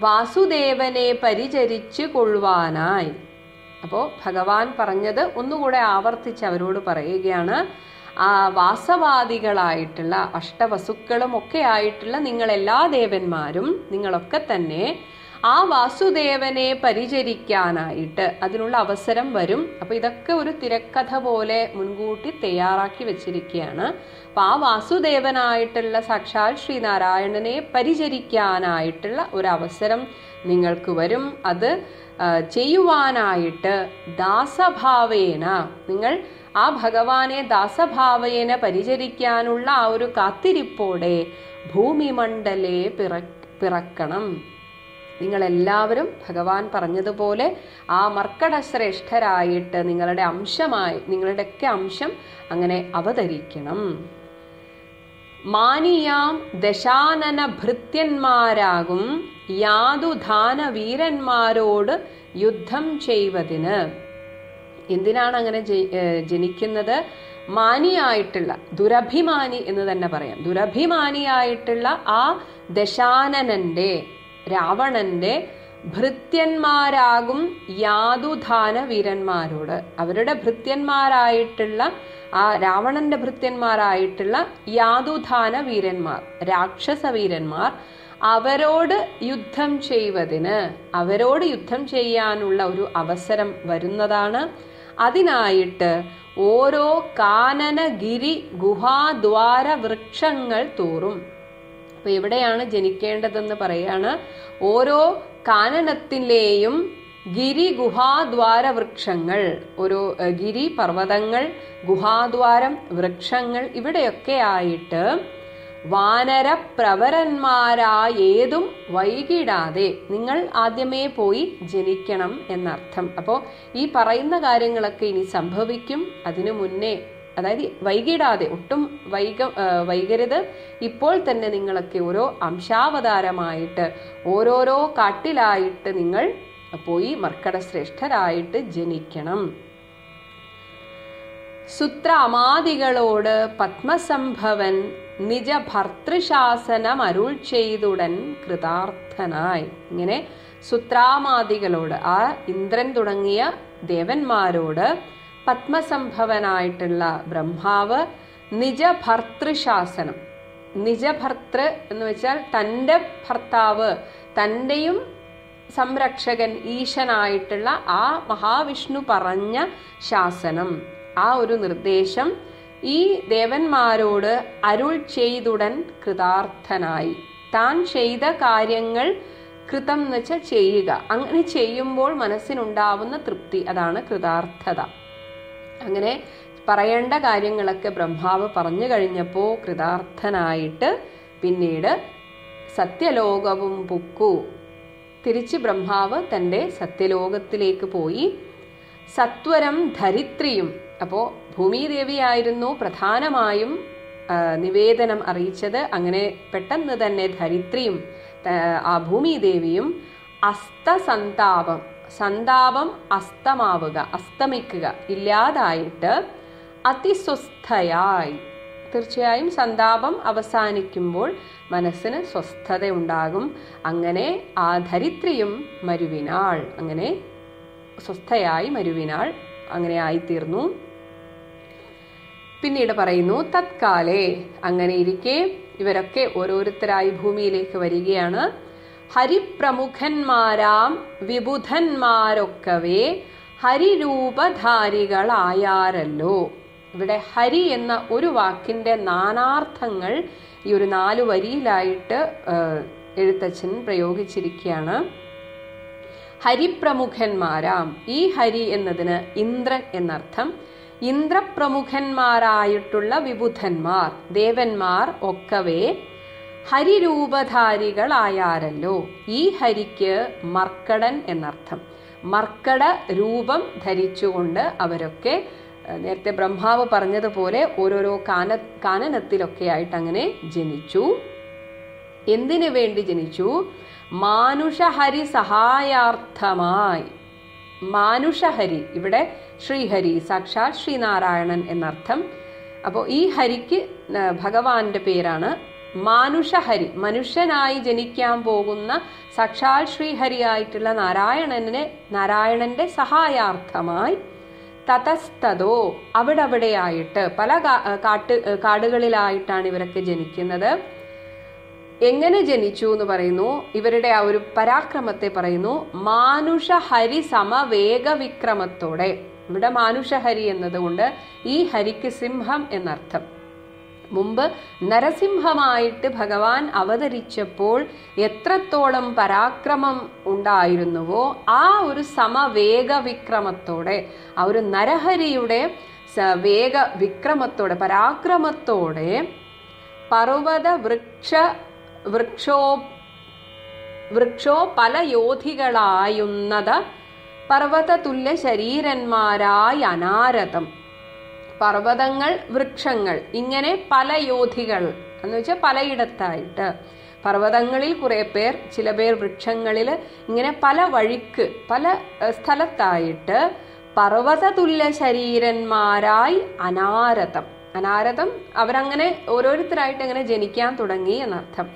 വാസുദേവനെ പരിചരിച്ചു കൊള്ളുവാനായി. അപ്പോ ഭഗവാൻ പറഞ്ഞത് ഒന്നുകൂടെ ആവർത്തിച്ച് അവരോട് പറയുകയാണ്, ആ വാസവാദികളായിട്ടുള്ള അഷ്ടവസുക്കളും ഒക്കെ ആയിട്ടുള്ള നിങ്ങളെല്ലാ ദേവന്മാരും നിങ്ങളൊക്കെ തന്നെ ആ വാസുദേവനെ പരിചരിക്കാനായിട്ട് അതിനുള്ള അവസരം വരും. അപ്പൊ ഇതൊക്കെ ഒരു തിരക്കഥ പോലെ മുൻകൂട്ടി തയ്യാറാക്കി വെച്ചിരിക്കുകയാണ്. അപ്പൊ ആ വാസുദേവനായിട്ടുള്ള സാക്ഷാൽ ശ്രീനാരായണനെ പരിചരിക്കാനായിട്ടുള്ള ഒരു അവസരം നിങ്ങൾക്ക് വരും. അത് ചെയ്യുവാനായിട്ട് ദാസഭാവേന, നിങ്ങൾ ആ ഭഗവാനെ ദാസഭാവേന പരിചരിക്കാനുള്ള ആ ഒരു കാത്തിരിപ്പോടെ ഭൂമിമണ്ഡലേ പിറക്കണം. നിങ്ങളെല്ലാവരും ഭഗവാൻ പറഞ്ഞതുപോലെ ആ മർക്കടശ്രേഷ്ഠരായിട്ട് നിങ്ങളുടെ അംശമായി, നിങ്ങളുടെയൊക്കെ അംശം അങ്ങനെ അവതരിക്കണം. മാനിയാം ദശാനന ഭൃത്യന്മാരാകും യാതുദാന വീരന്മാരോട് യുദ്ധം ചെയ്വതിന്. എന്തിനാണ് അങ്ങനെ ജനിക്കുന്നത്? മാനിയായിട്ടുള്ള, ദുരഭിമാനി എന്ന് തന്നെ പറയാം, ദുരഭിമാനിയായിട്ടുള്ള ആ ദശാനനന്റെ, രാവണന്റെ ഭൃത്യന്മാരാകും യാതുദാന വീരന്മാരോട്, അവരുടെ ഭൃത്യന്മാരായിട്ടുള്ള ആ രാവണന്റെ ഭൃത്യന്മാരായിട്ടുള്ള യാതുദാന വീരന്മാർ, രാക്ഷസ വീരന്മാർ, അവരോട് യുദ്ധം ചെയ്യുവതിന്, അവരോട് യുദ്ധം ചെയ്യാനുള്ള ഒരു അവസരം വരുന്നതാണ്. അതിനായിട്ട് ഓരോ കാനനഗിരി ഗുഹാദ്വാര വൃക്ഷങ്ങൾ തോറും, അപ്പൊ എവിടെയാണ് ജനിക്കേണ്ടതെന്ന് പറയാണ്, ഓരോ കാനനത്തിലെയും ഗിരി ഗുഹാദ്വാര വൃക്ഷങ്ങൾ, ഓരോ ഗിരി പർവ്വതങ്ങൾ, ഗുഹാദ്വാരം, വൃക്ഷങ്ങൾ, ഇവിടെയൊക്കെ ആയിട്ട് വാനരപ്രവരന്മാരായേതും വൈകിടാതെ നിങ്ങൾ ആദ്യമേ പോയി ജനിക്കണം എന്നർത്ഥം. അപ്പോൾ ഈ പറയുന്ന കാര്യങ്ങളൊക്കെ ഇനി സംഭവിക്കും. അതിനു മുന്നേ, അതായത് വൈകിടാതെ, ഒട്ടും വൈകരുത്. ഇപ്പോൾ തന്നെ നിങ്ങളൊക്കെ ഓരോ അംശാവതാരമായിട്ട് ഓരോരോ കാട്ടിലായിട്ട് നിങ്ങൾ പോയി മർക്കടശ്രേഷ്ഠരായിട്ട് ജനിക്കണം. സുത്രാമാദികളോട് പത്മസംഭവൻ നിജ ഭർത്തൃശാസനം അരുൾ ചെയ്തുടൻ കൃതാർത്ഥനായി. ഇങ്ങനെ സുത്രാമാദികളോട്, ആ ഇന്ദ്രൻ തുടങ്ങിയ ദേവന്മാരോട് പത്മസംഭവനായിട്ടുള്ള ബ്രഹ്മാവ് നിജഭർത്തൃശാസനം, നിജഭർത്തൃ എന്ന് വെച്ചാൽ തൻ്റെ ഭർത്താവ്, തൻ്റെയും സംരക്ഷകൻ ഈശനായിട്ടുള്ള ആ മഹാവിഷ്ണു പറഞ്ഞ ശാസനം, ആ ഒരു നിർദ്ദേശം ഈ ദേവന്മാരോട് അരുൾ ചെയ്തുടൻ കൃതാർത്ഥനായി. താൻ ചെയ്ത കാര്യങ്ങൾ, കൃതം എന്ന് വെച്ചാൽ ചെയ്യുക, അങ്ങനെ ചെയ്യുമ്പോൾ മനസ്സിനുണ്ടാവുന്ന തൃപ്തി, അതാണ് കൃതാർത്ഥത. അങ്ങനെ പറയേണ്ട കാര്യങ്ങളൊക്കെ ബ്രഹ്മാവ് പറഞ്ഞു കഴിഞ്ഞപ്പോൾ കൃതാർത്ഥനായിട്ട് പിന്നീട് സത്യലോകവും പുക്കു. തിരിച്ച് ബ്രഹ്മാവ് തൻ്റെ സത്യലോകത്തിലേക്ക് പോയി. സത്വരം ധരിത്രിയും, അപ്പോൾ ഭൂമിദേവിയായിരുന്നു പ്രധാനമായും നിവേദനം അറിയിച്ചത്. അങ്ങനെ പെട്ടെന്ന് തന്നെ ധരിത്രിയും ആ ഭൂമിദേവിയും അസ്തസന്താപം, സന്താപം അസ്തമാവുക, അസ്തമിക്കുക, ഇല്ലാതായിട്ട് അതിസ്വസ്ഥയായി. തീർച്ചയായും സന്താപം അവസാനിക്കുമ്പോൾ മനസ്സിന് സ്വസ്ഥത ഉണ്ടാകും. അങ്ങനെ ആ ധരിത്രിയും മരുവിനാൾ, അങ്ങനെ സ്വസ്ഥയായി മരുവിനാൾ അങ്ങനെ ആയിത്തീർന്നു. പിന്നീട് പറയുന്നു, തത്കാലേ, അങ്ങനെ ഇരിക്കെ ഇവരൊക്കെ ഓരോരുത്തരായി ഭൂമിയിലേക്ക് വരികയാണ്. ഹരിപ്രമുഖന്മാരാം വിബുധന്മാരൊക്കവേ ഹരിരൂപധാരികളായാരല്ലോ. ഇവിടെ ഹരി എന്ന ഒരു വാക്കിന്റെ നാനാർത്ഥങ്ങൾ ഈ ഒരു 4 വരിയിലായിട്ട് എഴുത്തച്ഛൻ പ്രയോഗിച്ചിരിക്കുകയാണ്. ഹരിപ്രമുഖന്മാരാം, ഈ ഹരി എന്നതിന് ഇന്ദ്രൻ എന്നർത്ഥം. ഇന്ദ്രപ്രമുഖന്മാരായിട്ടുള്ള വിബുധന്മാർ, ദേവന്മാർ ഒക്കവേ ഹരിരൂപധാരികളായാരല്ലോ. ഈ ഹരിക്ക് മർക്കടൻ എന്നർത്ഥം. മർക്കട രൂപം ധരിച്ചുകൊണ്ട് അവരൊക്കെ നേരത്തെ ബ്രഹ്മാവ് പറഞ്ഞതുപോലെ ഓരോരോ കാനനത്തിലൊക്കെ ആയിട്ട് അങ്ങനെ ജനിച്ചു. എന്തിനു വേണ്ടി ജനിച്ചു? മാനുഷഹരി സഹായാർത്ഥമായി. മാനുഷഹരി, ഇവിടെ ശ്രീഹരി, സാക്ഷാൽ ശ്രീനാരായണൻ എന്നർത്ഥം. അപ്പോൾ ഈ ഹരിക്ക് ഭഗവാന്റെ പേരാണ് മാനുഷഹരി. മനുഷ്യനായി ജനിക്കാൻ പോകുന്ന സാക്ഷാൽ ശ്രീഹരിയായിട്ടുള്ള നാരായണന്റെ സഹായാർത്ഥമായി തതസ്തതോ, അവിടെയായിട്ട് പല കാടുകളിലായിട്ടാണ് ഇവരൊക്കെ ജനിക്കുന്നത്. എങ്ങനെ ജനിച്ചു എന്ന് പറയുന്നു, ഇവരുടെ ആ ഒരു പരാക്രമത്തെ പറയുന്നു. മാനുഷഹരി സമവേഗ വിക്രമത്തോടെ. ഇവിടെ മാനുഷഹരി എന്നതുകൊണ്ട് ഈ ഹരിക്ക് സിംഹം എന്നർത്ഥം. മുമ്പ് നരസിംഹമായിട്ട് ഭഗവാൻ അവതരിച്ചപ്പോൾ എത്രത്തോളം പരാക്രമം ഉണ്ടായിരുന്നുവോ ആ ഒരു സമവേഗ വിക്രമത്തോടെ, ആ ഒരു നരഹരിയുടെ വേഗ വിക്രമത്തോടെ, പരാക്രമത്തോടെ പർവ്വത വൃക്ഷോ പല യോധികളായുന്നത് പർവ്വത തുല്യ ശരീരന്മാരായി അനാരതം. പർവ്വതങ്ങൾ, വൃക്ഷങ്ങൾ, ഇങ്ങനെ പല യോധികൾ എന്ന് വെച്ചാൽ പലയിടത്തായിട്ട്. പർവ്വതങ്ങളിൽ കുറെ പേർ, ചില പേർ വൃക്ഷങ്ങളിൽ, ഇങ്ങനെ പല വഴിക്ക് പല സ്ഥലത്തായിട്ട് പർവ്വത തുല്യ ശരീരന്മാരായി അനാരതം. അനാരതം അവരങ്ങനെ ഓരോരുത്തരായിട്ട് അങ്ങനെ ജനിക്കാൻ തുടങ്ങി എന്നർത്ഥം.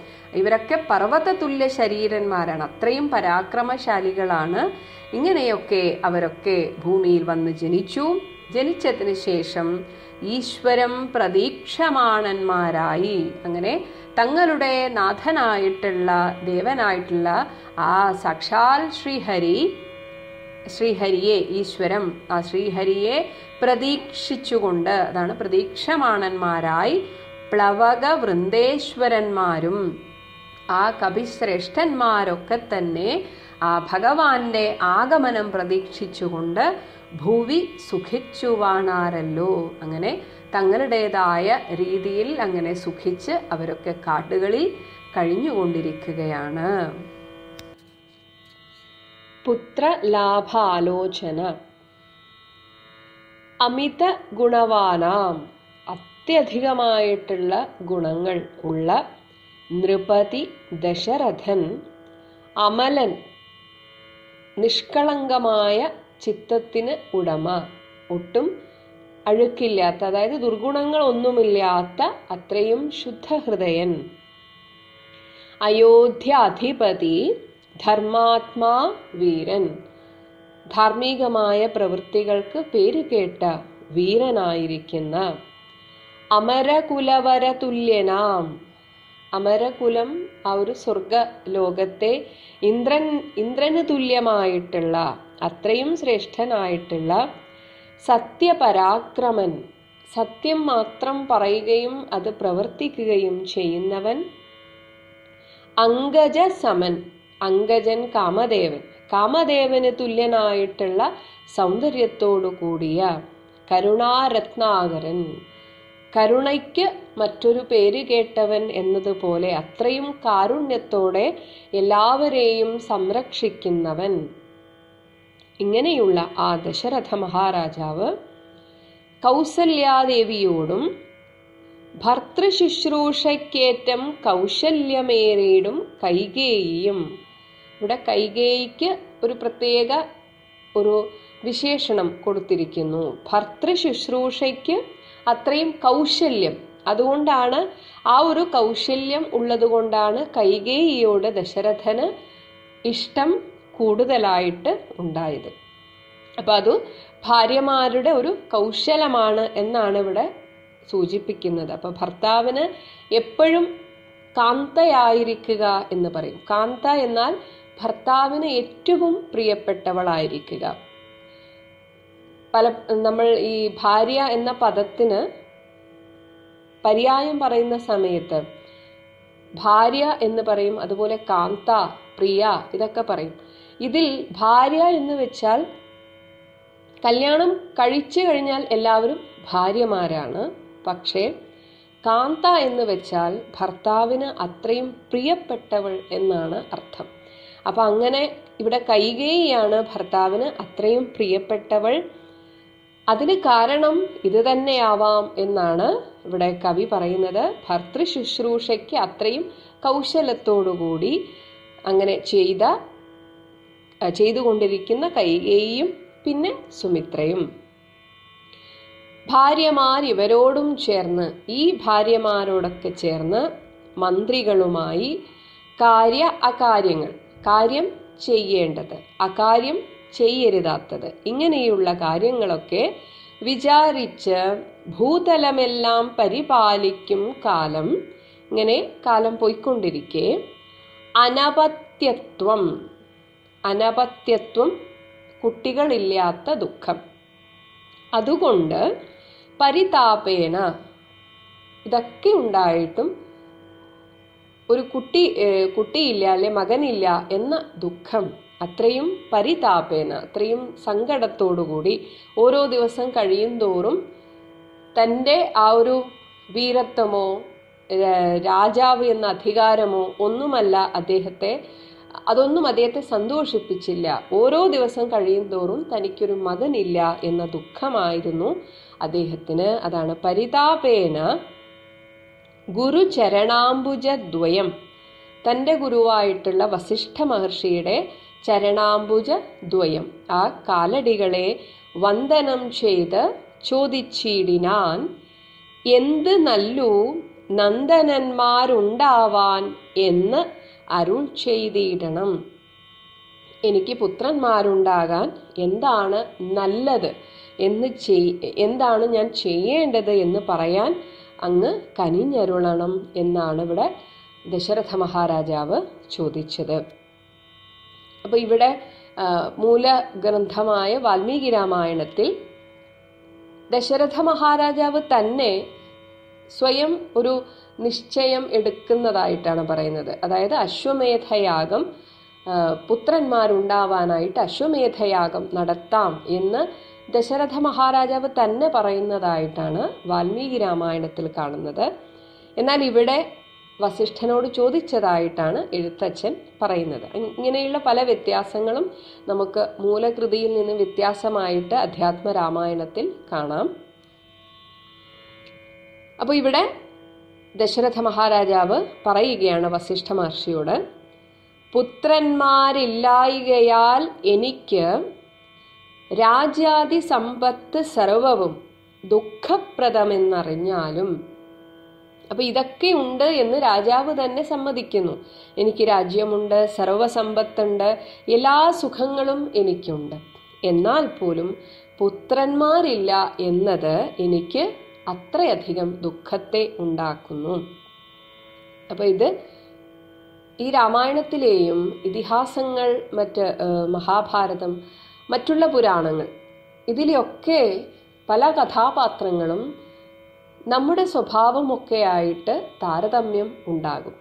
ഇവരൊക്കെ പർവ്വത തുല്യ ശരീരന്മാരാണ്, അത്രയും പരാക്രമശാലികളാണ്. ഇങ്ങനെയൊക്കെ അവരൊക്കെ ഭൂമിയിൽ വന്ന് ജനിച്ചു. ജനിച്ചതിന് ശേഷം ഈശ്വരം പ്രതീക്ഷമാണന്മാരായി, അങ്ങനെ തങ്ങളുടെ നാഥനായിട്ടുള്ള ദേവനായിട്ടുള്ള ആ സാക്ഷാൽ ശ്രീഹരിയെ, ഈശ്വരം, ആ ശ്രീഹരിയെ പ്രതീക്ഷിച്ചുകൊണ്ട്, അതാണ് പ്രതീക്ഷമാണന്മാരായി പ്ലവക വൃന്ദേശ്വരന്മാരും ആ കവിശ്രേഷ്ഠന്മാരൊക്കെ തന്നെ ആ ഭഗവാന്റെ ആഗമനം പ്രതീക്ഷിച്ചുകൊണ്ട് ഭൂവി സുഖിച്ചുവാണാരല്ലോ. അങ്ങനെ തങ്ങളുടേതായ രീതിയിൽ അങ്ങനെ സുഖിച്ച് അവരൊക്കെ കാടുകളിൽ കഴിഞ്ഞുകൊണ്ടിരിക്കുകയാണ്. പുത്രലാഭാലോചന. അമിത ഗുണവാനാം, അത്യധികമായിട്ടുള്ള ഗുണങ്ങൾ ഉള്ള നൃപതി ദശരഥൻ, അമലൻ, നിഷ്കളങ്കമായ ചിത്തത്തിന് ഉടമ, ഒട്ടും അഴുക്കില്ലാത്ത, അതായത് ദുർഗുണങ്ങൾ ഒന്നുമില്ലാത്ത അത്രയും ശുദ്ധഹൃദയൻ, അയോധ്യ അധിപതി, ധർമാത്മാ വീരൻ, ധാർമ്മികമായ പ്രവൃത്തികൾക്ക് പേരുകേട്ട വീരനായിരിക്കുന്ന, അമരകുലവര തുല്യനാം, അമരകുലം ആ ഒരു സ്വർഗ ലോകത്തെ ഇന്ദ്രന് തുല്യമായിട്ടുള്ള അത്രയും ശ്രേഷ്ഠനായിട്ടുള്ള സത്യപരാക്രമൻ, സത്യം മാത്രം പറയുകയും അത് പ്രവർത്തിക്കുകയും ചെയ്യുന്നവൻ, അങ്കജ സമൻ, അങ്കജൻ കാമദേവൻ, കാമദേവന് തുല്യനായിട്ടുള്ള സൗന്ദര്യത്തോടു കൂടിയ കരുണാരത്നാകരൻ, കരുണയ്ക്ക് മറ്റൊരു പേര് കേട്ടവൻ എന്നതുപോലെ അത്രയും കാരുണ്യത്തോടെ എല്ലാവരെയും സംരക്ഷിക്കുന്നവൻ. ഇങ്ങനെയുള്ള ആ ദശരഥ മഹാരാജാവ് കൗസല്യാദേവിയോടും ഭർതൃശുശ്രൂഷയ്ക്കേറ്റം കൗശല്യമേറിയിടും കൈകേയിയും, ഇവിടെ കൈകേയിക്ക് ഒരു പ്രത്യേക ഒരു വിശേഷണം കൊടുത്തിരിക്കുന്നു. ഭർതൃശുശ്രൂഷയ്ക്ക് അത്രയും കൗശല്യം, അതുകൊണ്ടാണ് ആ ഒരു കൗശല്യം ഉള്ളത് കൊണ്ടാണ് കൈകേയിയോട് ദശരഥന് ഇഷ്ടം കൂടുതലായിട്ട് ഉണ്ടായത്. അപ്പൊ അത് ഭാര്യമാരുടെ ഒരു കൗശലമാണ് എന്നാണ് ഇവിടെ സൂചിപ്പിക്കുന്നത്. അപ്പൊ ഭർത്താവിന് എപ്പോഴും കാന്തയായിരിക്കുക എന്ന് പറയും. കാന്ത എന്നാൽ ഭർത്താവിന് ഏറ്റവും പ്രിയപ്പെട്ടവളായിരിക്കുക. നമ്മൾ ഈ ഭാര്യ എന്ന പദത്തിന് പര്യായം പറയുന്ന സമയത്ത് ഭാര്യ എന്ന് പറയും, അതുപോലെ കാന്ത, പ്രിയ, ഇതൊക്കെ പറയും. ഇതിൽ ഭാര്യ എന്ന് വെച്ചാൽ കല്യാണം കഴിച്ചു കഴിഞ്ഞാൽ എല്ലാവരും ഭാര്യമാരാണ്. പക്ഷേ കാന്ത എന്ന് വെച്ചാൽ ഭർത്താവിന് അത്രയും പ്രിയപ്പെട്ടവൾ എന്നാണ് അർത്ഥം. അപ്പൊ അങ്ങനെ ഇവിടെ കൈകേയിയാണ് ഭർത്താവിന് അത്രയും പ്രിയപ്പെട്ടവൾ. അതിന് കാരണം ഇത് തന്നെയാവാം എന്നാണ് ഇവിടെ കവി പറയുന്നത്. ഭർതൃ ശുശ്രൂഷയ്ക്ക് അത്രയും കൗശലത്തോടുകൂടി അങ്ങനെ ചെയ്തുകൊണ്ടിരിക്കുന്ന കൈകേയിയും പിന്നെ സുമിത്രയും. ഭാര്യമാർ ഇവരോടും ചേർന്ന്, ഈ ഭാര്യമാരോടൊക്കെ ചേർന്ന് മന്ത്രികളുമായി അകാര്യങ്ങൾ, കാര്യം ചെയ്യേണ്ടത്, അകാര്യം ചെയ്യരുതാത്തത്, ഇങ്ങനെയുള്ള കാര്യങ്ങളൊക്കെ വിചാരിച്ച് ഭൂതലമെല്ലാം പരിപാലിക്കും കാലം. ഇങ്ങനെ കാലം പോയിക്കൊണ്ടിരിക്കെ അനപത്യത്വം കുട്ടികളില്ലാത്ത ദുഃഖം. അതുകൊണ്ട് പരിതാപേന, ഇതൊക്കെ ഉണ്ടായിട്ടും ഒരു കുട്ടിയില്ല അല്ലെ മകനില്ല എന്ന ദുഃഖം അത്രയും പരിതാപേന, അത്രയും സങ്കടത്തോടുകൂടി ഓരോ ദിവസം കഴിയും തോറും തൻ്റെ ആ ഒരു വീരത്വമോ രാജാവ് എന്ന അധികാരമോ അതൊന്നും അദ്ദേഹത്തെ സന്തോഷിപ്പിച്ചില്ല. ഓരോ ദിവസം കഴിയും തോറും തനിക്കൊരു മകനില്ല എന്ന ദുഃഖമായിരുന്നു അദ്ദേഹത്തിന്. അതാണ് പരിതാപേന ഗുരുചരണാംബുജദ്വയം, തൻ്റെ ഗുരുവായിട്ടുള്ള വസിഷ്ഠ മഹർഷിയുടെ ചരണാംബുജദ്വയം, ആ കാലടികളെ വന്ദനം ചെയ്ത് ചോദിച്ചിടിനാൻ, എന്ത് നല്ലു നന്ദനന്മാരുണ്ടാവാൻ എന്ന് അരുൾ ചെയ്തിടണം. എനിക്ക് പുത്രന്മാരുണ്ടാകാൻ എന്താണ് നല്ലത് എന്താണ് ഞാൻ ചെയ്യേണ്ടത് എന്ന് പറയാൻ അങ്ങ് കനിഞ്ഞരുളണം എന്നാണ് ഇവിടെ ദശരഥ മഹാരാജാവ് ചോദിച്ചത്. അപ്പൊ ഇവിടെ മൂലഗ്രന്ഥമായ വാൽമീകി രാമായണത്തിൽ ദശരഥ മഹാരാജാവ് തന്നെ സ്വയം ഒരു നിശ്ചയം എടുക്കുന്നതായിട്ടാണ് പറയുന്നത്. അതായത് അശ്വമേധയാഗം, പുത്രന്മാരുണ്ടാവാനായിട്ട് അശ്വമേധയാഗം നടത്താം എന്ന് ദശരഥ മഹാരാജാവ് തന്നെ പറയുന്നതായിട്ടാണ് വാൽമീകി രാമായണത്തിൽ കാണുന്നത്. എന്നാൽ ഇവിടെ വസിഷ്ഠനോട് ചോദിച്ചതായിട്ടാണ് എഴുത്തച്ഛൻ പറയുന്നത്. ഇങ്ങനെയുള്ള പല വ്യത്യാസങ്ങളും നമുക്ക് മൂലകൃതിയിൽ നിന്ന് വ്യത്യാസമായിട്ട് അധ്യാത്മ രാമായണത്തിൽ കാണാം. അപ്പോൾ ഇവിടെ ദശരഥ മഹാരാജാവ് പറയുകയാണ് വസിഷ്ഠ മഹർഷിയോട്, പുത്രന്മാരില്ലായികയാൽ എനിക്ക് രാജ്യാദി സമ്പത്ത് സർവവും ദുഃഖപ്രദമെന്നറിഞ്ഞാലും, അപ്പൊ ഇതൊക്കെ ഉണ്ട് എന്ന് രാജാവ് തന്നെ സമ്മതിക്കുന്നു. എനിക്ക് രാജ്യമുണ്ട്, സർവസമ്പത്തുണ്ട്, എല്ലാ സുഖങ്ങളും എനിക്കുണ്ട്. എന്നാൽ പോലും പുത്രന്മാരില്ല എന്നത് എനിക്ക് അത്രയധികം ദുഃഖത്തെ ഉണ്ടാക്കുന്നു. അപ്പൊ ഈ രാമായണത്തിലെയും ഇതിഹാസങ്ങൾ, മഹാഭാരതം, മറ്റുള്ള പുരാണങ്ങൾ, ഇതിലൊക്കെ പല കഥാപാത്രങ്ങളും നമ്മുടെ സ്വഭാവമൊക്കെ ആയിട്ട് താരതമ്യം ഉണ്ടാകും.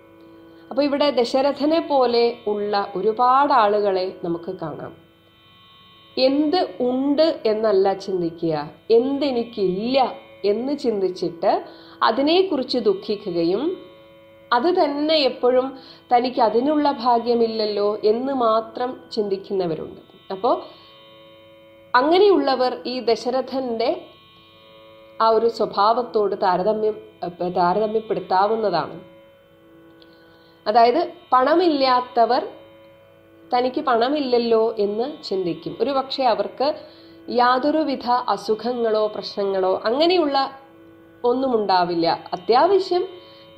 അപ്പോൾ ഇവിടെ ദശരഥനെ പോലെ ഉള്ള ഒരുപാട് ആളുകളെ നമുക്ക് കാണാം. എന്ത് ഉണ്ട് എന്നല്ല ചിന്തിക്കുക, എന്തെനിക്കില്ല എന്ന് ചിന്തിച്ചിട്ട് അതിനെക്കുറിച്ച് ദുഃഖിക്കുകയും അത് തന്നെ എപ്പോഴും തനിക്ക് അതിനുള്ള ഭാഗ്യമില്ലല്ലോ എന്ന് മാത്രം ചിന്തിക്കുന്നവരുണ്ട്. അപ്പോൾ അങ്ങനെയുള്ളവർ ഈ ദശരഥന്റെ ആ ഒരു സ്വഭാവത്തോട് താരതമ്യപ്പെടുത്താവുന്നതാണ്. അതായത് പണമില്ലാത്തവർ തനിക്ക് പണമില്ലല്ലോ എന്ന് ചിന്തിക്കും. ഒരു പക്ഷെ അവർക്ക് യാതൊരുവിധ അസുഖങ്ങളോ പ്രശ്നങ്ങളോ അങ്ങനെയുള്ള ഒന്നും ഉണ്ടാവില്ല. അത്യാവശ്യം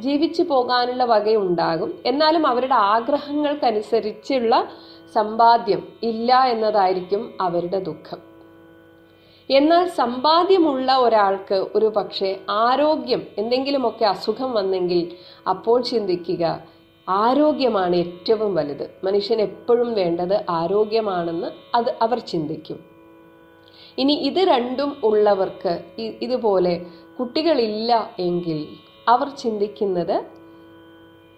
ജീവിച്ചു പോകാനുള്ള വകയുണ്ടാകും. എന്നാലും അവരുടെ ആഗ്രഹങ്ങൾക്കനുസരിച്ചുള്ള സമ്പാദ്യം ഇല്ല എന്നതായിരിക്കും അവരുടെ ദുഃഖം. എന്നാൽ സമ്പാദ്യമുള്ള ഒരാൾക്ക് ഒരു പക്ഷേ ആരോഗ്യം, എന്തെങ്കിലുമൊക്കെ അസുഖം വന്നെങ്കിൽ അപ്പോൾ ചിന്തിക്കുക, ആരോഗ്യമാണ് ഏറ്റവും വലുത്, മനുഷ്യന് എപ്പോഴും വേണ്ടത് ആരോഗ്യമാണെന്ന് അവർ ചിന്തിക്കും. ഇനി ഇത് രണ്ടും ഉള്ളവർക്ക് ഇതുപോലെ കുട്ടികളില്ല എങ്കിൽ അവർ ചിന്തിക്കുന്നത്,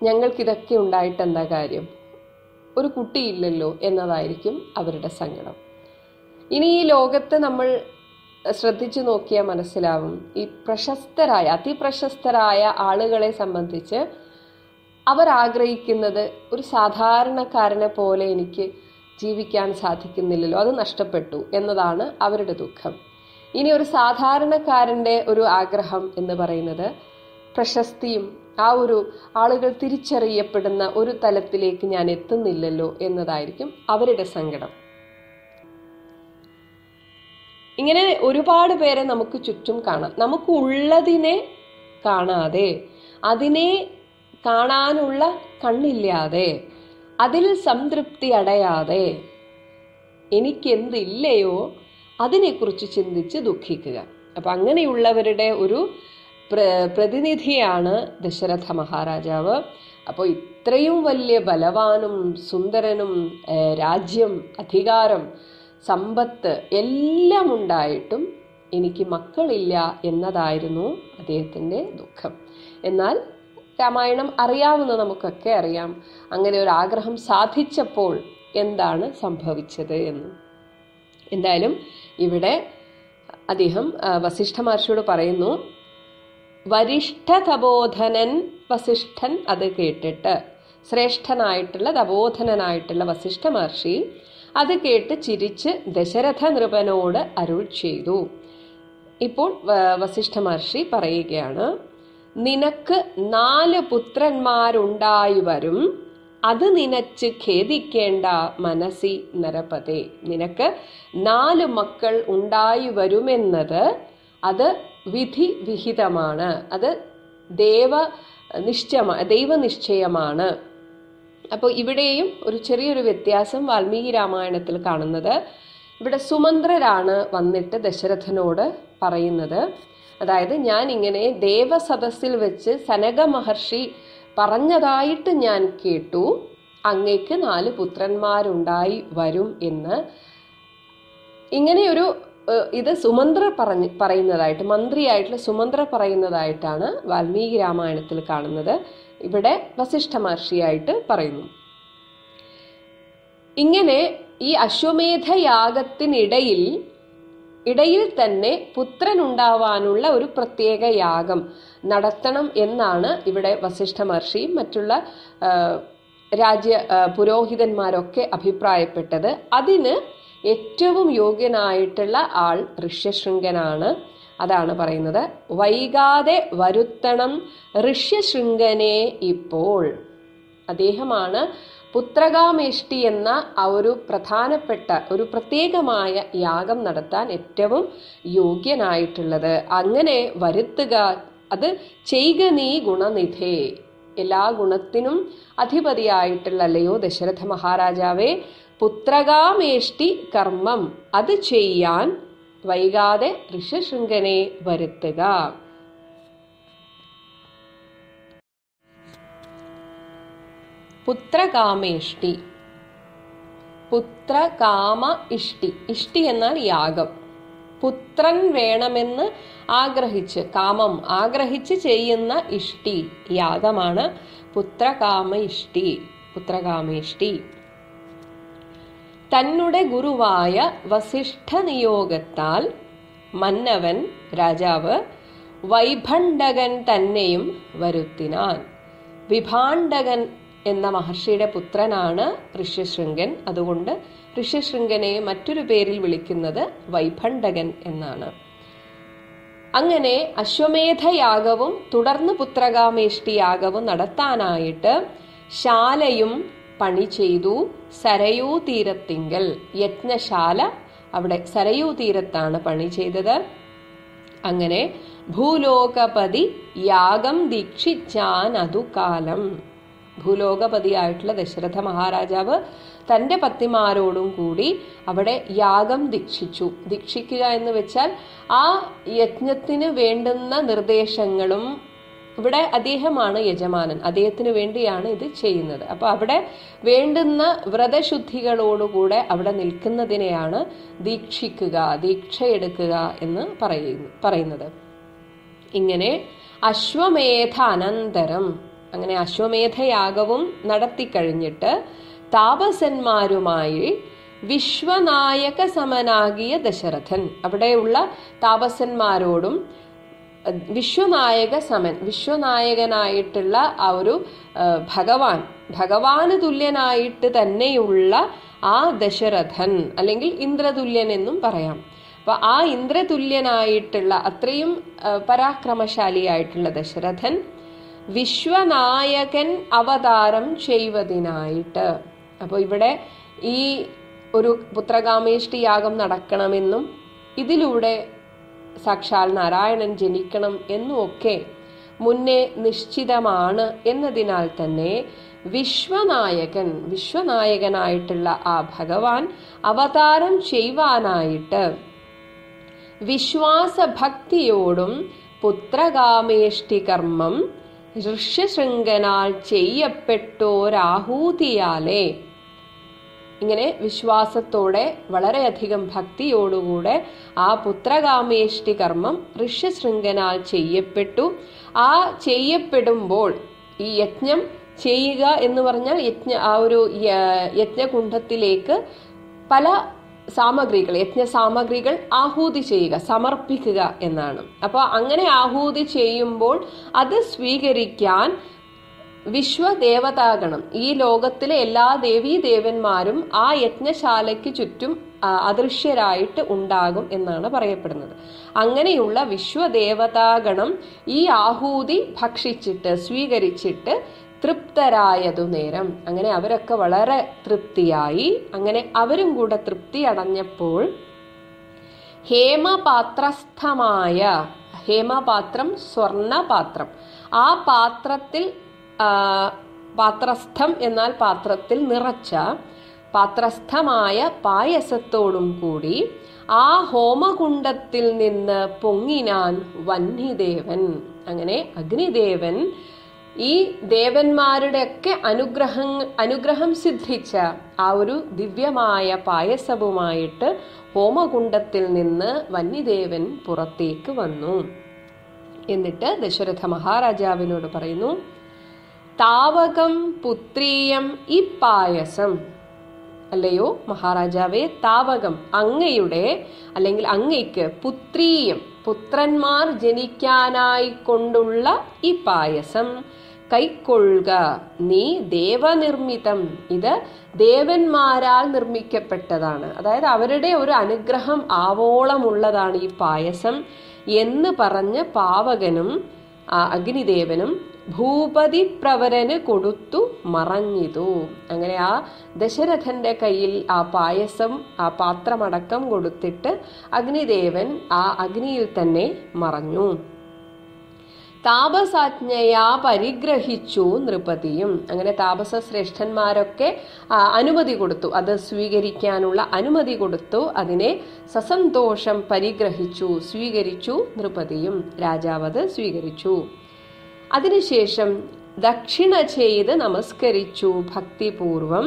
ഞങ്ങൾക്കിതൊക്കെ ഉണ്ടായിട്ട് എന്താ കാര്യം, ഒരു കുട്ടിയില്ലല്ലോ എന്നതായിരിക്കും അവരുടെ സങ്കടം. ഇനി ഈ ലോകത്ത് നമ്മൾ ശ്രദ്ധിച്ചു നോക്കിയാൽ മനസ്സിലാവും, ഈ അതിപ്രശസ്തരായ ആളുകളെ സംബന്ധിച്ച് അവർ ആഗ്രഹിക്കുന്നത് ഒരു സാധാരണക്കാരനെ പോലെ എനിക്ക് ജീവിക്കാൻ സാധിക്കുന്നില്ലല്ലോ, അത് നഷ്ടപ്പെട്ടു എന്നതാണ് അവരുടെ ദുഃഖം. ഇനി ഒരു സാധാരണക്കാരൻ്റെ ഒരു ആഗ്രഹം എന്ന് പറയുന്നത് പ്രശസ്തിയും ആ ഒരു ആളുകൾ തിരിച്ചറിയപ്പെടുന്ന ഒരു തലത്തിലേക്ക് ഞാൻ എത്തുന്നില്ലല്ലോ എന്നതായിരിക്കും അവരുടെ സങ്കടം. ഇങ്ങനെ ഒരുപാട് പേരെ നമുക്ക് ചുറ്റും കാണാം. നമുക്ക് ഉള്ളതിനെ കാണാതെ, അതിനെ കാണാനുള്ള കണ്ണില്ലാതെ, അതിൽ സംതൃപ്തി അടയാതെ എനിക്കെന്തില്ലയോ അതിനെക്കുറിച്ച് ചിന്തിച്ച് ദുഃഖിക്കുക. അപ്പം അങ്ങനെയുള്ളവരുടെ ഒരു പ്രതിനിധിയാണ് ദശരഥ മഹാരാജാവ്. അപ്പോൾ ഇത്രയും വലിയ ബലവാനും സുന്ദരനും രാജ്യം, അധികാരം, സമ്പത്ത് എല്ലാം ഉണ്ടായിട്ടും എനിക്ക് മക്കളില്ല എന്നതായിരുന്നു അദ്ദേഹത്തിൻ്റെ ദുഃഖം. എന്നാൽ രാമായണം അറിയാവുന്ന നമുക്കൊക്കെ അറിയാം അങ്ങനെ ഒരു ആഗ്രഹം സാധിച്ചപ്പോൾ എന്താണ് സംഭവിച്ചത് എന്ന്. എന്തായാലും ഇവിടെ അദ്ദേഹം വസിഷ്ഠ മഹർഷിയോട് പറയുന്നു, വരിഷ്ഠ തപോധനൻ വസിഷ്ഠൻ അത് കേട്ടിട്ട്, ശ്രേഷ്ഠനായിട്ടുള്ള തപോധനനായിട്ടുള്ള വസിഷ്ഠ മഹർഷി അത് കേട്ട് ചിരിച്ച് ദശരഥ നൃപനോട് അരുൾ ചെയ്തു. ഇപ്പോൾ വസിഷ്ഠ മഹർഷി പറയുകയാണ്, നിനക്ക് 4 പുത്രന്മാരുണ്ടായി വരും, അത് നിനച്ച് ഖേദിക്കേണ്ട മനസ്സി നരപതേ. നിനക്ക് 4 മക്കൾ ഉണ്ടായി വരുമെന്നത് അത് വിധി വിഹിതമാണ്, അത് ദൈവനിശ്ചയമാണ്. അപ്പോൾ ഇവിടെയും ഒരു ചെറിയൊരു വ്യത്യാസം വാൽമീകി രാമായണത്തിൽ കാണുന്നത്, ഇവിടെ സുമന്ത്രരാണ് വന്നിട്ട് ദശരഥനോട് പറയുന്നത്. അതായത് ഞാൻ ഇങ്ങനെ ദേവസദസ്സിൽ വെച്ച് സനക മഹർഷി പറഞ്ഞതായിട്ട് ഞാൻ കേട്ടു, അങ്ങേക്ക് 4 പുത്രന്മാരുണ്ടായി വരും എന്ന്. ഇങ്ങനെയൊരു ഇത് സുമന്ത്ര പറയുന്നതായിട്ട്, മന്ത്രിയായിട്ടുള്ള സുമന്ത്ര പറയുന്നതായിട്ടാണ് വാൽമീകി രാമായണത്തിൽ കാണുന്നത്. ഇവിടെ വസിഷ്ഠ മഹർഷിയായിട്ട് പറയുന്നു. ഇങ്ങനെ ഈ അശ്വമേധയാഗത്തിനിടയിൽ തന്നെ പുത്രനുണ്ടാവാനുള്ള ഒരു പ്രത്യേക യാഗം നടത്തണം എന്നാണ് ഇവിടെ വസിഷ്ഠ മഹർഷിയും മറ്റുള്ള പുരോഹിതന്മാരൊക്കെ അഭിപ്രായപ്പെട്ടത്. അതിന് ഏറ്റവും യോഗ്യനായിട്ടുള്ള ആൾ ഋഷ്യശൃംഗനാണ്. അതാണ് പറയുന്നത്, വൈകാതെ വരുത്തണം ഋഷ്യശൃംഗനെ ഇപ്പോൾ. അദ്ദേഹമാണ് പുത്രകാമേഷ്ടി എന്ന ആ ഒരു പ്രധാനപ്പെട്ട ഒരു പ്രത്യേകമായ യാഗം നടത്താൻ ഏറ്റവും യോഗ്യനായിട്ടുള്ളത്. അങ്ങനെ വരുത്തുക, അത് ചെയ്യുക നീ ഗുണനിധേ. എല്ലാ ഗുണത്തിനും അധിപതിയായിട്ടുള്ള അല്ലയോ ദശരഥ മഹാരാജാവേ, പുത്രകാമേഷ്ടി കർമ്മം അത് ചെയ്യാൻ വൈകാതെ ഋഷ്യശൃംഗനെ വരുത്തുക. പുത്രകാമേഷ്ടി, പുത്രകാമ ഇഷ്ടി, ഇഷ്ടി എന്നാൽ യാഗം. പുത്രൻ വേണമെന്ന് ആഗ്രഹിച്ച്, കാമം ആഗ്രഹിച്ച് ചെയ്യുന്ന ഇഷ്ടി യാഗമാണ് പുത്രകാമ ഇഷ്ടി, പുത്രകാമേഷ്ടി. തന്നുടെ ഗുരുവായ വസിഷ്ഠ നിയോഗത്താൽ മന്നവൻ രാജാവ് വൈഭണ്ഡകൻ തന്നെയും വരുത്തിനാൻ. വിഭാണ്ഡകൻ എന്ന മഹർഷിയുടെ പുത്രനാണ് ഋഷ്യശൃംഗൻ. അതുകൊണ്ട് ഋഷ്യശൃംഗനെ മറ്റൊരു പേരിൽ വിളിക്കുന്നത് വൈഭണ്ഡകൻ എന്നാണ്. അങ്ങനെ അശ്വമേധയാഗവും തുടർന്ന് പുത്രകാമേഷ്ടി യാഗവും നടത്താനായിട്ട് ശാലയും പണി ചെയ്തു. സരയൂ തീരത്തിങ്കൽ യജ്ഞശാല അവിടെ സരയൂ തീരത്താണ് പണി ചെയ്തത്. അങ്ങനെ ഭൂലോകപതി യാഗം ദീക്ഷിച്ചാൻ അതുകാലം. ഭൂലോകപതിയായിട്ടുള്ള ദശരഥ മഹാരാജാവ് തൻ്റെ പത്നിമാരോടും കൂടി അവിടെ യാഗം ദീക്ഷിച്ചു. ദീക്ഷിക്കുക എന്ന് വെച്ചാൽ ആ യജ്ഞത്തിന് വേണ്ടുന്ന നിർദ്ദേശങ്ങളും, ഇവിടെ അദ്ദേഹമാണ് യജമാനൻ, അദ്ദേഹത്തിന് വേണ്ടിയാണ് ഇത് ചെയ്യുന്നത്. അപ്പൊ അവിടെ വേണ്ടുന്ന വ്രതശുദ്ധികളോടുകൂടെ അവിടെ നിൽക്കുന്നതിനെയാണ് ദീക്ഷിക്കുക, ദീക്ഷയെടുക്കുക എന്ന് പറയുന്നത്. ഇങ്ങനെ അശ്വമേധ അനന്തരം, അങ്ങനെ അശ്വമേധയാഗവും നടത്തിക്കഴിഞ്ഞിട്ട് താപസന്മാരുമായി വിശ്വനായക സമനാകിയ ദശരഥൻ അവിടെയുള്ള താപസന്മാരോടും വിശ്വനായക സമൻ, വിശ്വനായകനായിട്ടുള്ള ആ ഒരു ഭഗവാന് തുല്യനായിട്ട് തന്നെയുള്ള ആ ദശരഥൻ, അല്ലെങ്കിൽ ഇന്ദ്രതുല്യൻ എന്നും പറയാം, അപ്പൊ ആ ഇന്ദ്രതുല്യനായിട്ടുള്ള അത്രയും പരാക്രമശാലിയായിട്ടുള്ള ദശരഥൻ വിശ്വനായകൻ അവതാരം ചെയ്വതിനായിട്ട്, അപ്പോൾ ഇവിടെ ഈ ഒരു പുത്രകാമേഷ്ടി യാഗം നടക്കണമെന്നും ഇതിലൂടെ സാക്ഷാൽ നാരായണൻ ജനിക്കണം എന്നും ഒക്കെ മുന്നേ നിശ്ചിതമാണ് എന്നതിനാൽ തന്നെ വിശ്വനായകനായിട്ടുള്ള ആ ഭഗവാൻ അവതാരം ചെയ്യുവാനായിട്ട് വിശ്വാസഭക്തിയോടും പുത്രകാമേഷ്ടി കർമ്മം ഋഷ്യശൃംഗനാൽ ചെയ്യപ്പെട്ടോരാഹൂതിയാലേ, ഇങ്ങനെ വിശ്വാസത്തോടെ വളരെയധികം ഭക്തിയോടുകൂടെ ആ പുത്രകാമേഷ്ടി കർമ്മം ഋഷ്യശൃംഗനാൽ ചെയ്യപ്പെട്ടു. ആ ചെയ്യപ്പെടുമ്പോൾ ഈ യജ്ഞം ചെയ്യുക എന്ന് പറഞ്ഞാൽ ആ ഒരു യജ്ഞകുണ്ഡത്തിലേക്ക് പല സാമഗ്രികൾ, യജ്ഞസാമഗ്രികൾ ആഹൂതി ചെയ്യുക, സമർപ്പിക്കുക എന്നാണ്. അപ്പോൾ അങ്ങനെ ആഹൂതി ചെയ്യുമ്പോൾ അത് സ്വീകരിക്കാൻ വിശ്വദേവതാഗണം, ഈ ലോകത്തിലെ എല്ലാ ദേവീദേവന്മാരും ആ യജ്ഞശാലയ്ക്ക് ചുറ്റും അദൃശ്യരായിട്ട് ഉണ്ടാകും എന്നാണ് പറയപ്പെടുന്നത്. അങ്ങനെയുള്ള വിശ്വദേവതാഗണം ഈ ആഹൂതി ഭക്ഷിച്ചിട്ട് സ്വീകരിച്ചിട്ട് തൃപ്തരായതു നേരം, അങ്ങനെ അവരൊക്കെ വളരെ തൃപ്തിയായി. അങ്ങനെ അവരും കൂടെ തൃപ്തി അടഞ്ഞപ്പോൾ ഹേമപാത്രസ്ഥമായ, ഹേമപാത്രം സ്വർണപാത്രം, ആ പാത്രത്തിൽ പാത്രസ്ഥം എന്നാൽ പാത്രത്തിൽ നിറച്ച പാത്രസ്ഥമായ പായസത്തോടും കൂടി ആ ഹോമകുണ്ഡത്തിൽ നിന്ന് പൊങ്ങിനാൻ വന്യദേവൻ. അങ്ങനെ അഗ്നിദേവൻ ഈ ദേവന്മാരുടെ ഒക്കെ അനുഗ്രഹം സിദ്ധിച്ച ആ ഒരു ദിവ്യമായ പായസവുമായിട്ട് ഹോമകുണ്ഡത്തിൽ നിന്ന് വന്യദേവൻ പുറത്തേക്ക് വന്നു. എന്നിട്ട് ദശരഥ മഹാരാജാവിനോട് പറയുന്നു, താവകം പുത്രീയം ഈ പായസം, അല്ലയോ മഹാരാജാവേ, താവകം അങ്ങയുടെ അല്ലെങ്കിൽ അങ്ങയ്ക്ക് പുത്രീയം പുത്രന്മാർ ജനിക്കാനായി കൊണ്ടുള്ള ഈ പായസം കൈക്കൊള്ളുക നീ, ദേവനിർമ്മിതം, ഇത് ദേവന്മാരാൽ നിർമ്മിക്കപ്പെട്ടതാണ്, അതായത് അവരുടെ ഒരു അനുഗ്രഹം ആവോളമുള്ളതാണ് ഈ പായസം എന്ന് പറഞ്ഞ് പാവകനും അഗ്നിദേവനും ഭൂപതി പ്രവരന് കൊടുത്തു മറഞ്ഞിതു. അങ്ങനെ ആ ദശരഥന്റെ കയ്യിൽ ആ പായസം, ആ പാത്രമടക്കം കൊടുത്തിട്ട് അഗ്നിദേവൻ ആ അഗ്നിയിൽ തന്നെ മറഞ്ഞു. താപസാജ്ഞയാ പരിഗ്രഹിച്ചു നൃപതിയും, അങ്ങനെ താപസ ശ്രേഷ്ഠന്മാരൊക്കെ അനുമതി കൊടുത്തു, അത് സ്വീകരിക്കാനുള്ള അനുമതി കൊടുത്തു. അതിനെ സസന്തോഷം പരിഗ്രഹിച്ചു, സ്വീകരിച്ചു നൃപതിയും, രാജാവ് അത് സ്വീകരിച്ചു. അതിനുശേഷം ദക്ഷിണ ചെയ്ത് നമസ്കരിച്ചു ഭക്തിപൂർവം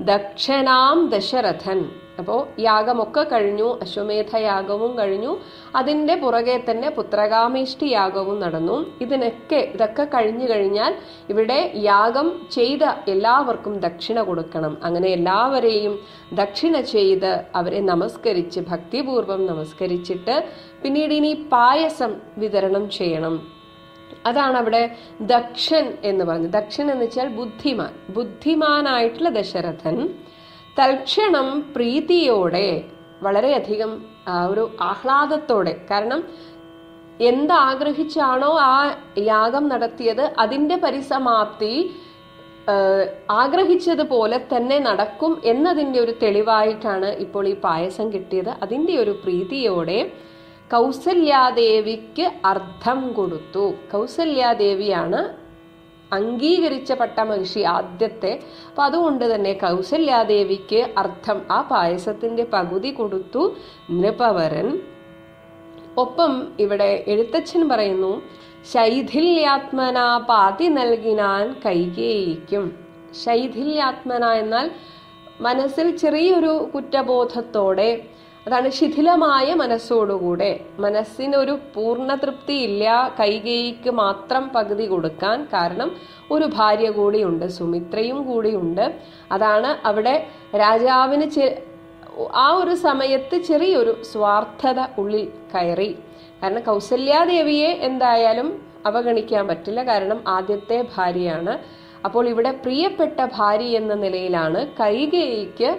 ദക്ഷനാം ദശരഥൻ. അപ്പോൾ യാഗമൊക്കെ കഴിഞ്ഞു, അശ്വമേധ യാഗവും കഴിഞ്ഞു, അതിൻ്റെ പുറകെ തന്നെ പുത്രകാമേഷ്ടി യാഗവും നടന്നു. ഇതൊക്കെ കഴിഞ്ഞു കഴിഞ്ഞാൽ ഇവിടെ യാഗം ചെയ്ത എല്ലാവർക്കും ദക്ഷിണ കൊടുക്കണം. അങ്ങനെ എല്ലാവരെയും ദക്ഷിണ ചെയ്ത് അവരെ നമസ്കരിച്ച് ഭക്തിപൂർവം നമസ്കരിച്ചിട്ട് പിന്നീട് ഇനി പായസം വിതരണം ചെയ്യണം. അതാണ് അവിടെ ദക്ഷൻ എന്ന് പറഞ്ഞത്. ദക്ഷൻ എന്ന് വെച്ചാൽ ബുദ്ധിമാനായിട്ടുള്ള ദശരഥൻ തൽക്ഷണം പ്രീതിയോടെ, വളരെയധികം ഒരു ആഹ്ലാദത്തോടെ, കാരണം എന്താഗ്രഹിച്ചാണോ ആ യാഗം നടത്തിയത് അതിൻ്റെ പരിസമാപ്തി ആഗ്രഹിച്ചതുപോലെ തന്നെ നടക്കും എന്നതിൻ്റെ ഒരു തെളിവായിട്ടാണ് ഇപ്പോൾ ഈ പായസം കിട്ടിയത്. അതിൻ്റെ ഒരു പ്രീതിയോടെ കൗസല്യാദേവിക്ക് അർത്ഥം കൊടുത്തു. കൗസല്യാദേവിയാണ് അംഗീകരിച്ച പട്ടമഹിഷി ആദ്യത്തെ. അപ്പൊ അതുകൊണ്ട് തന്നെ കൗസല്യാദേവിക്ക് അർത്ഥം ആ പായസത്തിന്റെ പകുതി കൊടുത്തു നൃപവരൻ. ഒപ്പം ഇവിടെ എഴുത്തച്ഛൻ പറയുന്നു, ശൈഥില്യാത്മന പാതി നൽകിനാൻ കൈകേയിക്കും. ശൈഥില്യാത്മന എന്നാൽ മനസ്സിൽ ചെറിയൊരു കുറ്റബോധത്തോടെ, അതാണ് ശിഥിലമായ മനസ്സോടുകൂടെ, മനസ്സിനൊരു പൂർണ്ണ തൃപ്തി ഇല്ല കൈകേയിക്ക് മാത്രം പകുതി കൊടുക്കാൻ. കാരണം ഒരു ഭാര്യ കൂടിയുണ്ട്, സുമിത്രയും കൂടിയുണ്ട്. അതാണ് അവിടെ രാജാവിന് ആ ഒരു സമയത്ത് ചെറിയൊരു സ്വാർത്ഥത ഉള്ളിൽ കയറി. കാരണം കൗസല്യാദേവിയെ എന്തായാലും അവഗണിക്കാൻ പറ്റില്ല, കാരണം ആദ്യത്തെ ഭാര്യയാണ്. അപ്പോൾ ഇവിടെ പ്രിയപ്പെട്ട ഭാര്യ എന്ന നിലയിലാണ് കൈകേയിക്ക്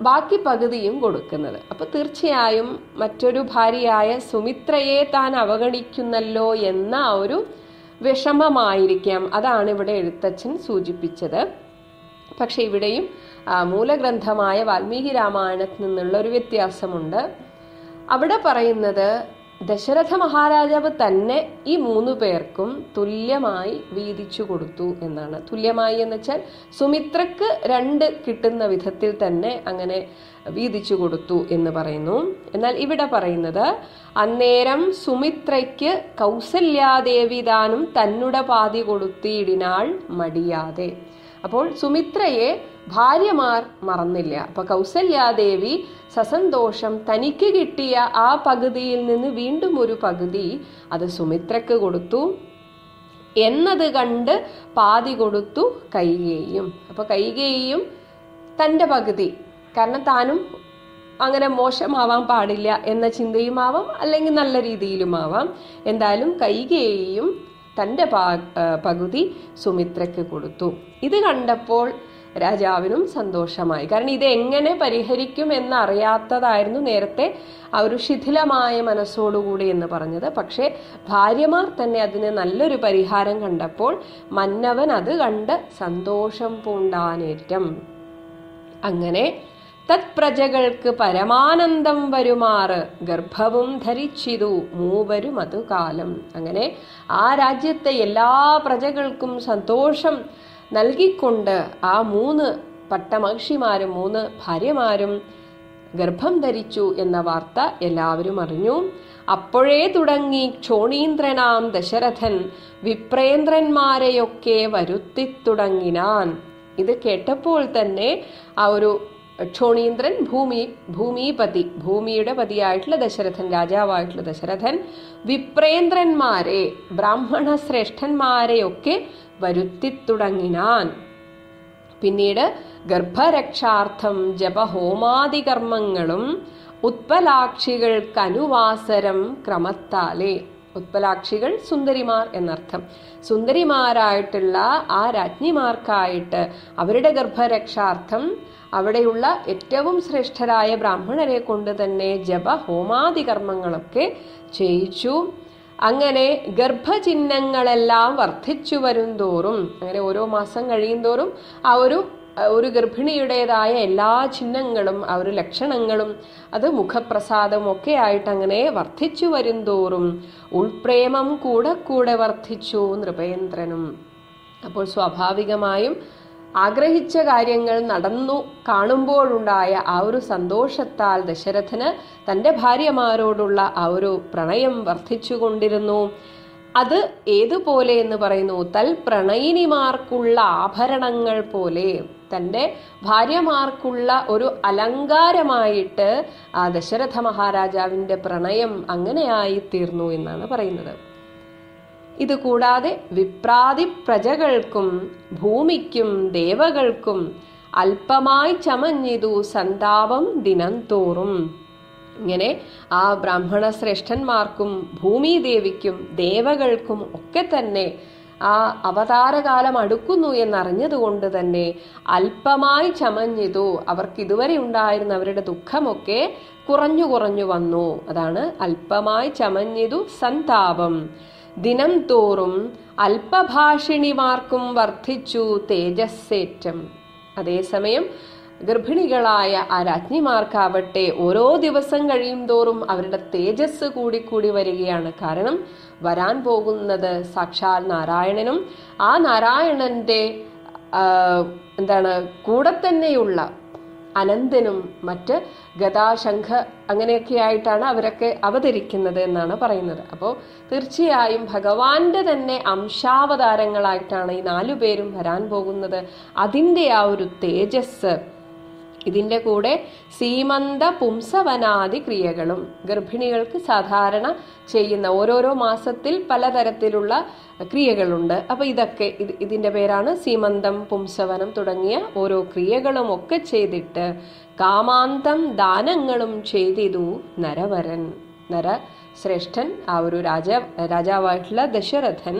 ബാക്കി പകുതിയും കൊടുക്കുന്നത്. അപ്പൊ തീർച്ചയായും മറ്റൊരു ഭാര്യയായ സുമിത്രയെ താൻ അവഗണിക്കുന്നല്ലോ എന്ന ഒരു വിഷമമായിരിക്കാം. അതാണ് ഇവിടെ എഴുത്തച്ഛൻ സൂചിപ്പിച്ചത്. പക്ഷെ ഇവിടെയും മൂലഗ്രന്ഥമായ വാൽമീകി രാമായണത്തിൽ നിന്നുള്ള ഒരു വ്യത്യാസമുണ്ട്. അവിടെ പറയുന്നത് ദശരഥ മഹാരാജാവ് തന്നെ ഈ 3 പേർക്കും തുല്യമായി വീതിച്ചു കൊടുത്തു എന്നാണ്. തുല്യമായി എന്ന് വെച്ചാൽ സുമിത്രക്ക് 2 കിട്ടുന്ന വിധത്തിൽ തന്നെ അങ്ങനെ വീതിച്ചു കൊടുത്തു എന്ന് പറയുന്നു. എന്നാൽ ഇവിടെ പറയുന്നത് അന്നേരം സുമിത്രയ്ക്ക് കൗസല്യാദേവി താനും തന്നുടെ പാതി കൊടുത്തിടിനാൾ മടിയാതെ. അപ്പോൾ സുമിത്രയെ ഭാര്യമാർ മറന്നില്ല. അപ്പൊ കൗസല്യാദേവി സസന്തോഷം തനിക്ക് കിട്ടിയ ആ പകുതിയിൽ നിന്ന് വീണ്ടും ഒരു പകുതി അത് സുമിത്രക്ക് കൊടുത്തു എന്നത് കണ്ട് പാതി കൊടുത്തു കൈകേയിയും. അപ്പൊ കൈകേയിയും തൻ്റെ പകുതി, കാരണം താനും അങ്ങനെ മോശമാവാൻ പാടില്ല എന്ന ചിന്തയുമാവാം, അല്ലെങ്കിൽ നല്ല രീതിയിലുമാവാം. എന്തായാലും കൈകേയിയും തൻ്റെ പകുതി സുമിത്രയ്ക്ക് കൊടുത്തു. ഇത് കണ്ടപ്പോൾ രാജാവിനും സന്തോഷമായി. കാരണം ഇത് എങ്ങനെ പരിഹരിക്കും എന്നറിയാത്തതായിരുന്നു നേരത്തെ ആ ഒരു ശിഥിലമായ മനസ്സോടുകൂടി എന്ന് പറഞ്ഞത്. പക്ഷേ ഭാര്യമാർ തന്നെ അതിന് നല്ലൊരു പരിഹാരം കണ്ടപ്പോൾ മന്നവൻ അത് കണ്ട് സന്തോഷം പൂണ്ടാനേറ്റം. അങ്ങനെ തത്പ്രജകൾക്ക് പരമാനന്ദം വരുമാറ് ഗർഭവും ധരിച്ചിതു മൂവരും അതു കാലം. അങ്ങനെ ആ രാജ്യത്തെ എല്ലാ പ്രജകൾക്കും സന്തോഷം നൽകിക്കൊണ്ട് ആ 3 പട്ടമഹിഷിമാരും 3 ഭാര്യമാരും ഗർഭം ധരിച്ചു എന്ന വാർത്ത എല്ലാവരും അറിഞ്ഞു. അപ്പോഴേ തുടങ്ങി ക്ഷോണീന്ദ്രനാം ദശരഥൻ വിപ്രേന്ദ്രന്മാരെയൊക്കെ വരുത്തിത്തുടങ്ങിനാൻ. ഇത് കേട്ടപ്പോൾ തന്നെ ആ ഒരു ക്ഷോണീന്ദ്രൻ ഭൂമിപതി, ഭൂമിയുടെ പതിയായിട്ടുള്ള ദശരഥൻ, രാജാവായിട്ടുള്ള ദശരഥൻ വിപ്രേന്ദ്രന്മാരെ, ബ്രാഹ്മണ ശ്രേഷ്ഠന്മാരെയൊക്കെ വരുത്തിത്തുടങ്ങിനാൻ. പിന്നീട് ഗർഭരക്ഷാർത്ഥം ജപഹോമാദി കർമ്മങ്ങളും ഉത്പലാക്ഷികൾക്ക് അനുവാസരം ക്രമത്താലേ. ഉത്പലാക്ഷികൾ സുന്ദരിമാർ എന്നർത്ഥം. സുന്ദരിമാരായിട്ടുള്ള ആ രാജ്ഞിമാർക്കായിട്ട് അവരുടെ ഗർഭരക്ഷാർത്ഥം അവിടെയുള്ള ഏറ്റവും ശ്രേഷ്ഠരായ ബ്രാഹ്മണരെ കൊണ്ട് തന്നെ ജപ ഹോമാദി കർമ്മങ്ങളൊക്കെ ചെയ്യിച്ചു. അങ്ങനെ ഗർഭചിഹ്നങ്ങളെല്ലാം വർദ്ധിച്ചു വരും തോറും, അങ്ങനെ ഓരോ മാസം കഴിയും തോറും ആ ഒരു ഗർഭിണിയുടേതായ എല്ലാ ചിഹ്നങ്ങളും ആ ഒരു ലക്ഷണങ്ങളും അത് മുഖപ്രസാദവും ഒക്കെ ആയിട്ട് അങ്ങനെ വർദ്ധിച്ചു വരും തോറും ഉൾപ്രേമം കൂടെ കൂടെ വർദ്ധിച്ചു നൃപേന്ദ്രനും. അപ്പോൾ സ്വാഭാവികമായും ആഗ്രഹിച്ച കാര്യങ്ങൾ നടന്നു കാണുമ്പോഴുണ്ടായ ആ ഒരു സന്തോഷത്താൽ ദശരഥന് തൻ്റെ ഭാര്യമാരോടുള്ള ആ ഒരു പ്രണയം വർദ്ധിച്ചുകൊണ്ടിരുന്നു. അത് ഏതുപോലെ എന്ന് പറയുന്നു, തൽ പ്രണയിനിമാർക്കുള്ള ആഭരണങ്ങൾ പോലെ, തൻ്റെ ഭാര്യമാർക്കുള്ള ഒരു അലങ്കാരമായിട്ട് ആ ദശരഥ മഹാരാജാവിൻ്റെ പ്രണയം അങ്ങനെയായി തീർന്നു എന്നാണ് പറയുന്നത്. ഇത് കൂടാതെ വിപ്രാതി പ്രജകൾക്കും ഭൂമിക്കും ദേവകൾക്കും അല്പമായി ചമഞ്ഞിതു സന്താപം ദിനം തോറും. ഇങ്ങനെ ആ ബ്രാഹ്മണ ശ്രേഷ്ഠന്മാർക്കും ഭൂമിദേവിക്കും ദേവകൾക്കും ഒക്കെ തന്നെ ആ അവതാരകാലം അടുക്കുന്നു എന്നറിഞ്ഞതുകൊണ്ട് തന്നെ അല്പമായി ചമഞ്ഞിതു, അവർക്ക് ഇതുവരെ ഉണ്ടായിരുന്ന അവരുടെ ദുഃഖമൊക്കെ കുറഞ്ഞു കുറഞ്ഞു വന്നു. അതാണ് അല്പമായി ചമഞ്ഞിതു സന്താപം ദിനം തോറും. അല്പഭാഷിണിമാർക്കും വർദ്ധിച്ചു തേജസ്സേറ്റം. അതേസമയം ഗർഭിണികളായ ആ രാജ്ഞിമാർക്കാവട്ടെ ഓരോ ദിവസം കഴിയും തോറും അവരുടെ തേജസ് കൂടി വരികയാണ്. കാരണം വരാൻ പോകുന്നത് സാക്ഷാൽ നാരായണനും ആ നാരായണന്റെ കൂടെ തന്നെയുള്ള അനന്തനും മറ്റ് ഗദാശംഖ അങ്ങനെയൊക്കെ ആയിട്ടാണ് അവരൊക്കെ അവതരിക്കുന്നത് എന്നാണ് പറയുന്നത്. അപ്പോൾ തീർച്ചയായും ഭഗവാന്റെ തന്നെ അംശാവതാരങ്ങളായിട്ടാണ് ഈ 4 പേരും വരാൻ പോകുന്നത്. അതിൻ്റെ ആ ഒരു തേജസ്, ഇതിൻ്റെ കൂടെ സീമന്ത പുംസവനാദി ക്രിയകളും, ഗർഭിണികൾക്ക് സാധാരണ ചെയ്യുന്ന ഓരോരോ മാസത്തിൽ പലതരത്തിലുള്ള ക്രിയകളുണ്ട്. അപ്പൊ ഇതൊക്കെ ഇതിൻ്റെ പേരാണ് സീമന്തം, പുംസവനം തുടങ്ങിയ ഓരോ ക്രിയകളും ഒക്കെ ചെയ്തിട്ട് കാമാന്തം ദാനങ്ങളും ചെയ്തിതു നരവരൻ, നരശ്രേഷ്ഠൻ ആ ഒരു രാജാവായിട്ടുള്ള ദശരഥൻ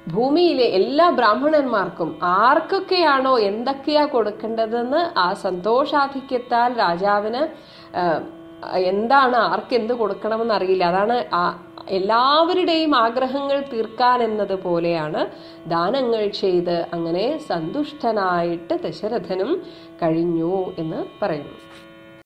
ഭൂമിയിലെ എല്ലാ ബ്രാഹ്മണന്മാർക്കും ആർക്കൊക്കെയാണോ എന്തൊക്കെയാ കൊടുക്കേണ്ടതെന്ന് ആ സന്തോഷാധിക്യത്താൽ രാജാവിന് എന്താണ് ആർക്ക് എന്ത് കൊടുക്കണമെന്ന് അറിയില്ല. അതാണ് എല്ലാവരുടെയും ആഗ്രഹങ്ങൾ തീർക്കാൻ എന്നതുപോലെയാണ് ദാനങ്ങൾ ചെയ്ത് അങ്ങനെ സന്തുഷ്ടനായിട്ട് ദശരഥനും കഴിഞ്ഞു എന്ന് പറയുന്നു.